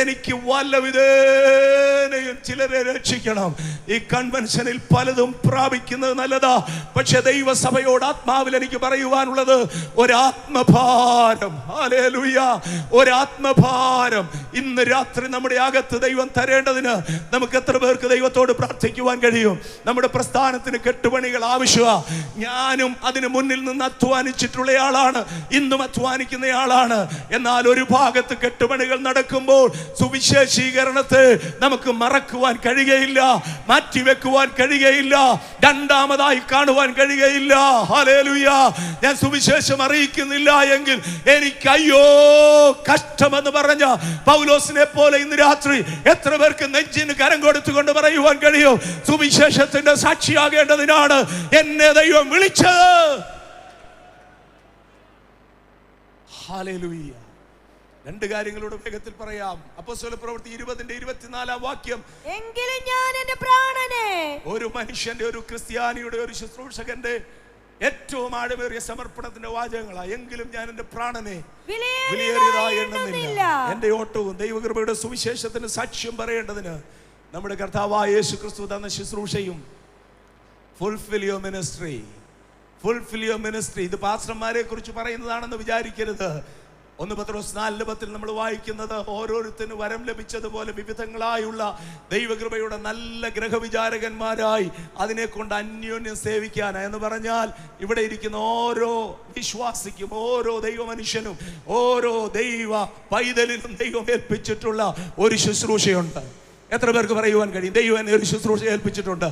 എനിക്ക് വല്ല വിധേനയും ചിലരെ രക്ഷിക്കണം. ഈ കൺവെൻഷനിൽ പലതും പ്രാപിക്കുന്നത് നല്ലതാ, പക്ഷെ ദൈവസഭയോട് ആത്മാവിൽ എനിക്ക് പറയുവാനുള്ളത് ഒരാത്മഭാരം. ഹല്ലേലൂയ. ഒരാത്മഭാരം ഇന്ന് രാത്രി നമ്മുടെ അകത്ത് ദൈവം തരേണ്ടതിന് നമുക്ക് എത്ര പേർക്ക് ദൈവത്തോട് പ്രാർത്ഥിക്കുവാൻ കഴിയും? നമ്മുടെ പ്രസ്ഥാനത്തിന് കെട്ടുപണികൾ ആവശ്യമാണ്. ഞാനും അതിന് മുന്നിൽ നിന്ന് അധ്വാനിച്ചിട്ടുള്ളയാളാണ്, ഇന്നും അധ്വാനിക്കുന്നയാളാണ്. എന്നാൽ ഒരു ഭാഗത്ത് കെട്ടുപണികൾ നടക്കുമ്പോൾ സുവിശേഷീകരണത്തെ നമുക്ക് മറക്കുവാൻ കഴിയുകയില്ല, മാറ്റിവെക്കുവാൻ കഴിയുകയില്ല, രണ്ടാമതായി കാണുവാൻ കഴിയുകയില്ല. ഹല്ലേലൂയ. ഞാൻ സുവിശേഷം അറിയിക്കുന്നില്ല എങ്കിൽ എനിക്ക് അയ്യോ കഷ്ടമെന്ന് പറഞ്ഞ പൗലോസിനെ പോലെ ഇന്ന് രാത്രി എത്ര പേർക്ക് നെഞ്ചിന് കരം കൊടുത്തുകൊണ്ട് പറയുവാൻ കഴിയും, സുവിശേഷത്തിന്റെ സാക്ഷിയാകേണ്ടതിനാണ് എന്നെ ദൈവം വിളിച്ചത്. ഹല്ലേലൂയ. രണ്ട് കാര്യങ്ങളോട് വേഗത്തിൽ പറയാം. അപ്പോസ്തലപ്രവൃത്തി 20-24 വാക്യം, എങ്കിലും ഞാൻ എൻ്റെ പ്രാണനെ, ഒരു മനുഷ്യന്റെ, ഒരു ക്രിസ്ത്യാനിയുടെ, ഒരു ശുശ്രൂഷകന്റെ ഏറ്റവും ആഴമേറിയ സമർപ്പണത്തിന്റെ വാചകങ്ങളാ. എങ്കിലും ഞാൻ എൻ്റെ പ്രാണനെ വിലയേറിയതായി എണ്ണുന്നില്ല. എൻ്റെ ഓട്ടവും ദൈവകൃപയുടെ സുവിശേഷത്തിന് സാക്ഷ്യം പറയേണ്ടതിന് നമ്മുടെ കർത്താവായ യേശു ക്രിസ്തു തന്ന ശുശ്രൂഷയും fulfil your ministry. Fulfil your ministry. ഇത് പാസ്റ്റർമാരെ കുറിച്ച് പറയുന്നതാണെന്ന് വിചാരിക്കരുത്. 1 പത്രോസ് 4:10 നമ്മൾ വായിക്കുന്നത്, ഓരോരുത്തരും വരം ലഭിച്ചതുപോലെ വിവിധങ്ങളായുള്ള ദൈവകൃപയുടെ നല്ല ഗ്രഹവിചാരകന്മാരായി അതിനെ കൊണ്ട് അന്യോന്യം സേവിക്കാനായി എന്ന് പറഞ്ഞാൽ, ഇവിടെ ഇരിക്കുന്ന ഓരോ വിശ്വാസിക്കും, ഓരോ ദൈവ മനുഷ്യനും, ഓരോ ദൈവ പൈതലിനും ദൈവം ഏൽപ്പിച്ചിട്ടുള്ള ഒരു ശുശ്രൂഷയുണ്ട്. എത്ര പേർക്ക് പറയുവാൻ കഴിയും ദൈവം എന്നെ ഒരു ശുശ്രൂഷ ഏൽപ്പിച്ചിട്ടുണ്ട്?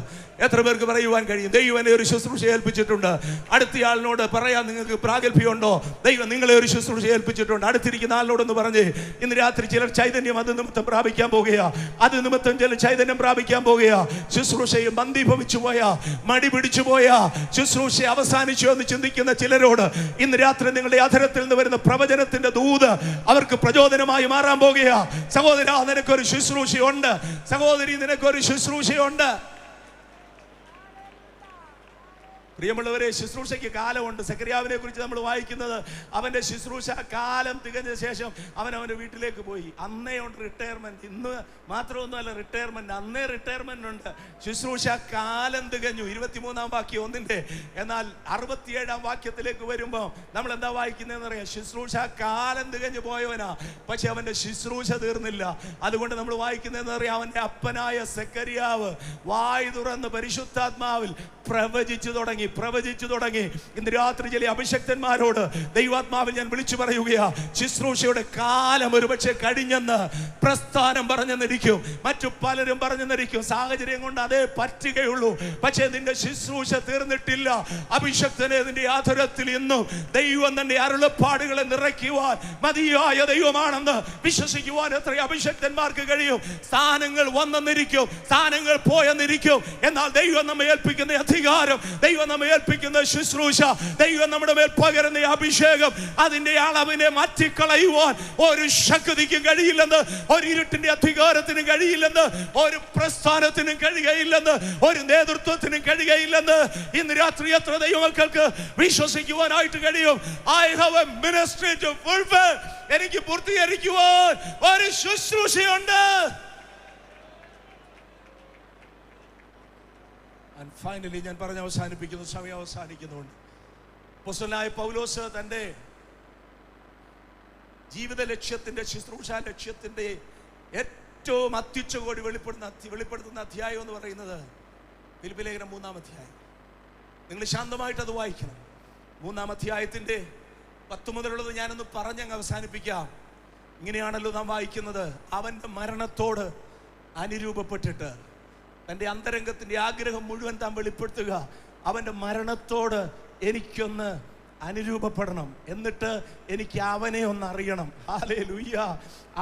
എത്ര പേർക്ക് പറയുവാൻ കഴിയും ദൈവം എന്നെ ഒരു ശുശ്രൂഷ ഏൽപ്പിച്ചിട്ടുണ്ട്? അടുത്തയാളിനോട് പറയാൻ നിങ്ങൾക്ക് പ്രാഗൽഭ്യമുണ്ടോ? ദൈവം നിങ്ങളെ ഒരു ശുശ്രൂഷ ഏൽപ്പിച്ചിട്ടുണ്ട്. അടുത്തിരിക്കുന്ന ആളിനോടൊന്ന് പറഞ്ഞ്, ഇന്ന് രാത്രി ചിലർ ചൈതന്യം അത് നിമിത്തം പ്രാപിക്കാൻ പോകുകയാ, അത് നിമിത്തം ചിലർ ചൈതന്യം പ്രാപിക്കാൻ പോകുകയാ. ശുശ്രൂഷയെ മന്ദീഭവിച്ചു പോയാ, മടി പിടിച്ചു പോയാ, ശുശ്രൂഷ അവസാനിച്ചു എന്ന് ചിന്തിക്കുന്ന ചിലരോട് ഇന്ന് രാത്രി നിങ്ങളുടെ അധരത്തിൽ നിന്ന് വരുന്ന പ്രവചനത്തിന്റെ ദൂത് അവർക്ക് പ്രചോദനമായി മാറാൻ പോകുകയാ. സഹോദരാ, നിനക്കൊരു ശുശ്രൂഷയുണ്ട്. സഹോദരി, നിനക്കൊരു ശുശ്രൂഷയുണ്ട്. പ്രിയമുള്ളവരെ, ശുശ്രൂഷയ്ക്ക് കാലമുണ്ട്. സെക്കറിയാവിനെ കുറിച്ച് നമ്മൾ വായിക്കുന്നത്, അവന്റെ ശുശ്രൂഷ കാലം തികഞ്ഞ ശേഷം അവന്റെ വീട്ടിലേക്ക് പോയി. അന്നേ ഉണ്ട് റിട്ടയർമെന്റ്. ഇന്ന് മാത്രമൊന്നുമല്ല റിട്ടയർമെന്റ്, അന്നേ റിട്ടയർമെന്റ് ഉണ്ട്. ശുശ്രൂഷ കാലം തികഞ്ഞു. 23-ാം വാക്യം 1-ന്റെ. എന്നാൽ 67-ാം വാക്യത്തിലേക്ക് വരുമ്പോൾ നമ്മൾ എന്താ വായിക്കുന്നതെന്ന് അറിയാം. ശുശ്രൂഷ കാലം തികഞ്ഞു പോയവനാ, പക്ഷെ അവന്റെ ശുശ്രൂഷ തീർന്നില്ല. അതുകൊണ്ട് നമ്മൾ വായിക്കുന്നതെന്ന് അറിയാം, അവന്റെ അപ്പനായ സെക്കറിയാവ് വായ് തുറന്ന് പരിശുദ്ധാത്മാവിൽ പ്രവചിച്ചു തുടങ്ങി. ഇന്ന് രാത്രി ചില അഭിഷക്തന്മാരോട് ദൈവാത്മാവിൽ ഞാൻ വിളിച്ചു പറയുകയാ, ശുശ്രൂഷയുടെ കാലം ഒരുപക്ഷെ കഴിഞ്ഞെന്ന് പ്രസ്ഥാനം പറഞ്ഞെന്നിരിക്കും, മറ്റു പലരും പറഞ്ഞെന്നിരിക്കും. സാഹചര്യം കൊണ്ട് അതേ പറ്റുകയുള്ളൂ. പക്ഷേ നിന്റെ ശുശ്രൂഷ തീർന്നിട്ടില്ല. അഭിഷക്തനെ നിന്റെ ആധുരത്തിൽ ഇന്നും ദൈവം തന്റെ അരുളപ്പാടുകളെ നിറയ്ക്കുവാൻ മതിയായ ദൈവമാണെന്ന് വിശ്വസിക്കുവാൻ എത്ര അഭിഷക്തന്മാർക്ക് കഴിയും? സ്ഥാനങ്ങൾ വന്നെന്നിരിക്കും, സ്ഥാനങ്ങൾ പോയെന്നിരിക്കും. എന്നാൽ ദൈവം നമ്മെ ഏൽപ്പിക്കുന്ന അധികാരം, ദൈവം നമ്മെ ഏൽപ്പിക്കുന്ന ശുശ്രൂഷ, ദൈവം നമ്മുടെ മേൽ പകരുന്ന അഭിഷേകം, അതിന്റെ അളവിനെ മാറ്റിക്കളയുവാൻ ഒരു ശക്തിക്കും കഴിയില്ലെന്ന്, ഒരു ഇരുട്ടിന്റെ അധികാരത്തിന് കഴിയില്ലെന്ന്, ഒരു പ്രസ്ഥാനത്തിനും കഴിയുകയില്ലെന്ന്, ഒരു നേതൃത്വത്തിനും കഴിയുകയില്ലെന്ന് ഇന്ന് രാത്രി എത്ര ദൈവമക്കൾക്ക് വിശ്വസിക്കുവാനായിട്ട് കഴിയും? I have a ministry to fulfill. എനിക്ക് പൂർത്തീകരിക്കുവാൻ ഒരു ശുശ്രൂഷയുണ്ട്. And finally ഞാൻ പറഞ്ഞ് അവസാനിപ്പിക്കുന്നു, സമയം അവസാനിക്കുന്നുണ്ട്. അപ്പോസ്തലനായ പൗലോസ് തൻ്റെ ജീവിത ലക്ഷ്യത്തിന്റെ, ശുശ്രൂഷ ലക്ഷ്യത്തിന്റെ ഏറ്റവും അത്യുച്ചകോടി വെളിപ്പെടുത്തുന്ന അധ്യായം എന്ന് പറയുന്നത് ഫിലിപ്പി ലേഖനം 3-ാം അധ്യായം. നിങ്ങൾ ശാന്തമായിട്ട് അത് വായിക്കണം. 3-ാം അധ്യായത്തിന്റെ 10 മുതലുള്ളത് ഞാനൊന്ന് പറഞ്ഞങ്ങ് അവസാനിപ്പിക്കാം. ഇങ്ങനെയാണല്ലോ നാം വായിക്കുന്നത്, അവന്റെ മരണത്തോട് അനുരൂപപ്പെട്ടിട്ട് തൻ്റെ അന്തരംഗത്തിൻ്റെ ആഗ്രഹം മുഴുവൻ താൻ വെളിപ്പെടുത്തുക. അവൻ്റെ മരണത്തോട് എനിക്കൊന്ന് അനുരൂപപ്പെടണം, എന്നിട്ട് എനിക്ക് അവനെ ഒന്ന് അറിയണം. ഹല്ലേലൂയ,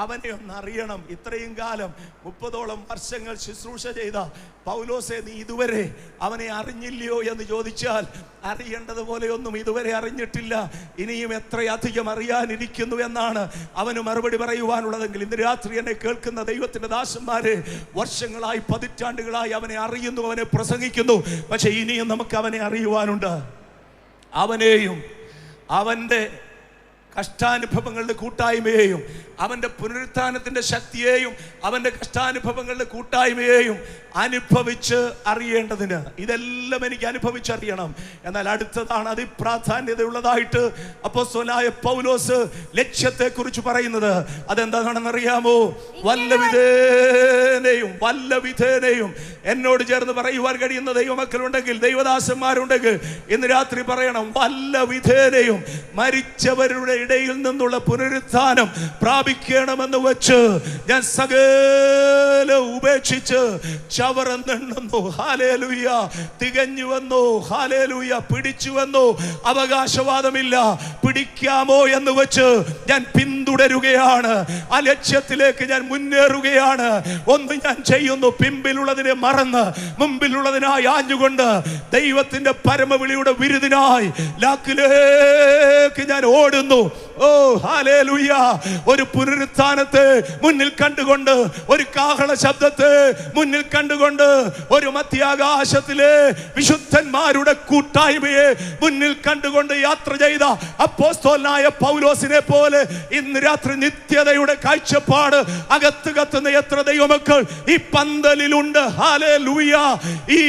അവനെ ഒന്ന് അറിയണം. ഇത്രയും കാലം 30ഓളം വർഷങ്ങൾ ശുശ്രൂഷ ചെയ്ത പൗലോസെ, നീ ഇതുവരെ അവനെ അറിഞ്ഞില്ലയോ എന്ന് ചോദിച്ചാൽ, അറിയേണ്ടതുപോലെയൊന്നും ഇതുവരെ അറിഞ്ഞിട്ടില്ല, ഇനിയും എത്രയധികം അറിയാനിരിക്കുന്നു എന്നാണ് അവന് മറുപടി പറയുവാനുള്ളതെങ്കിൽ, ഇന്ന് രാത്രി എന്നെ കേൾക്കുന്ന ദൈവത്തിന്റെ ദാസന്മാരെ, വർഷങ്ങളായി പതിറ്റാണ്ടുകളായി അവനെ അറിയുന്നു, അവനെ പ്രസംഗിക്കുന്നു, പക്ഷെ ഇനിയും നമുക്ക് അവനെ അറിയുവാനുണ്ട്. അവനെയും അവൻ്റെ കഷ്ടാനുഭവങ്ങളുടെ കൂട്ടായ്മയെയും അവൻ്റെ പുനരുത്ഥാനത്തിൻ്റെ ശക്തിയെയും അവൻ്റെ കഷ്ടാനുഭവങ്ങളുടെ കൂട്ടായ്മയെയും അനുഭവിച്ച് അറിയേണ്ടതിന്, ഇതെല്ലാം എനിക്ക് അനുഭവിച്ചറിയണം. എന്നാൽ അടുത്തതാണ് അതിപ്രാധാന്യതയുള്ളതായിട്ട് അപ്പോസ്തലനായ പൗലോസ് ലക്ഷ്യത്തെക്കുറിച്ച് പറയുന്നത്. അതെന്താണെന്നറിയാമോ? വല്ലവിധേനയും എന്നോട് ചേർന്ന് പറയുവാൻ കഴിയുന്ന ദൈവമക്കളുണ്ടെങ്കിൽ, ദൈവദാസന്മാരുണ്ടെങ്കിൽ ഇന്ന് രാത്രി പറയണം, വല്ലവിധേനയും മരിച്ചവരുടെ ഇടയിൽ നിന്നുള്ള പുനരുത്ഥാനം പ്രാപിക്കണമെന്ന് വെച്ച് ഞാൻ സകല ഉപേക്ഷിച്ച് ചവറെന്നെണ്ണുന്നു. ഹല്ലേലൂയ. തികഞ്ഞുവെന്നു. ഹല്ലേലൂയ. പിടിച്ചുവെന്നു. അവകാശവാദമില്ല. പിടിക്കാമോ എന്ന് വെച്ച് ഞാൻ പിന്തുടരുകയാണ്. ആ ലക്ഷ്യത്തിലേക്ക് ഞാൻ മുന്നേറുകയാണ്. ഒന്ന് ഞാൻ ചെയ്യുന്നു, പിമ്പിലുള്ളതിനെ മറന്ന് മുമ്പിലുള്ളതിനായി ആഞ്ഞുകൊണ്ട് ദൈവത്തിന്റെ പരമവിളിയുടെ വിരുദിനായി ലാക്കിലേക്ക് ഞാൻ ഓടുന്നു. ഓ ഹല്ലേലൂയ. ഒരു പുനരുത്ഥാനത്തെ മുന്നിൽ കണ്ടുകൊണ്ട്, ഒരു കാഹള ശബ്ദത്തെ മുന്നിൽ കണ്ടുകൊണ്ട്, ഒരു മധ്യാകാശത്തിലെ വിശുദ്ധന്മാരുടെ കൂട്ടായ്മയെ മുന്നിൽ കണ്ടുകൊണ്ട് യാത്ര ചെയ്ത അപ്പോസ്തലനായ പൗലോസിനെ പോലെ ഇന്ന് രാത്രി നിത്യതയുടെ കാഴ്ചപ്പാട് അകത്ത് കത്തുന്ന എത്ര ദൈവമക്കൾ ഈ പന്തലിലുണ്ട്. ഹല്ലേലൂയ. ഈ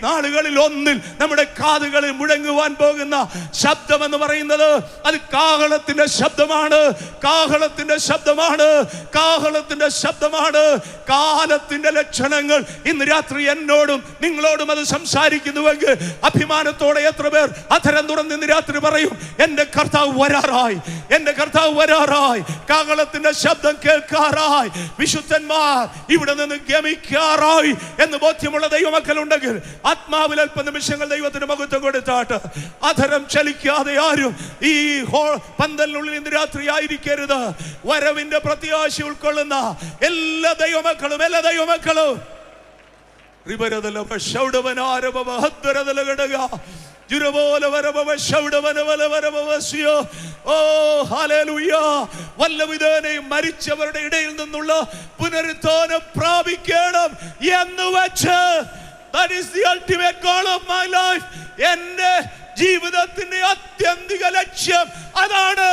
നാളുകളിൽ ഒന്നിൽ നമ്മുടെ കാതുകളിൽ മുഴങ്ങുവാൻ പോകുന്ന ശബ്ദം എന്ന് പറയുന്നത് അത് കാഹളത്തിന്റെ ശബ്ദമാണ്. കാഹളത്തിന്റെ ശബ്ദമാണ്. കാഹളത്തിന്റെ ശബ്ദമാണ്. കാലത്തിന്റെ ലക്ഷണങ്ങൾ ഇന്ന് രാത്രി എന്നോടും നിങ്ങളോടും അത് സംസാരിക്കുന്നുവെങ്കിൽ അഭിമാനത്തോടെ എത്ര പേർ അധരം തുറന്ന് ഇന്ന് രാത്രി പറയും, എന്റെ കർത്താവ് വരാറായി, എന്റെ കർത്താവ് വരാറായി, കാഹളത്തിന്റെ ശബ്ദം കേൾക്കാറായി, വിശുദ്ധന്മാർ ഇവിടെ നിന്ന് ഗമിക്കാറായി എന്ന് ബോധ്യമുള്ള ദൈവമക്കൾ ഉണ്ടെങ്കിൽ ആത്മാവിൽ അല്പ നിമിഷങ്ങൾ ദൈവത്തിന് മഹത്വം കൊടുത്താട്ട് അധരം ചലിക്കാതെ ആരും ഈ പന്തലിനുള്ളിൽ ഇന്ന് രാത്രി ആയിരിക്കരുത്. വരവിന്റെ പ്രത്യാശ ഉൾക്കൊള്ളുന്ന എല്ലാ ദൈവമക്കളും വല്ലവിധേനയും മരിച്ചവരുടെ ഇടയിൽ നിന്നുള്ള പുനരുത്ഥാനം പ്രാപിക്കണം എന്ന് വെച്ച് That is the ultimate goal of my life. എൻ്റെ ജീവിതത്തിന്റെ ആത്യന്തിക ലക്ഷ്യം അതാണ്.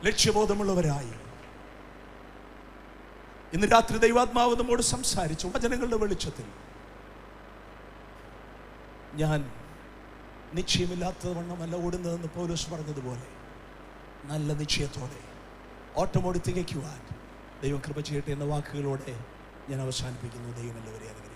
ലക്ഷ്യബോധമുള്ളവരായി ഇന്ന് രാത്രി ദൈവാത്മാവ് നമ്മോട് സംസാരിച്ചു. വചനങ്ങളുടെ വെളിച്ചത്തിൽ ഞാൻ നിശ്ചയമില്ലാത്തത് വണ്ണമല്ല ഓടുന്നതെന്ന് പൗലോസ് പറഞ്ഞതുപോലെ നല്ല നിശ്ചയത്തോടെ ഓട്ടമോടി തികയ്ക്കുവാൻ ദൈവം കൃപ ചെയ്യട്ടെ എന്ന വാക്കുകളോടെ ഞാൻ അവസാനിപ്പിക്കുന്നു. ദൈവം എല്ലാവരെയും അനുഗ്രഹിക്കട്ടെ.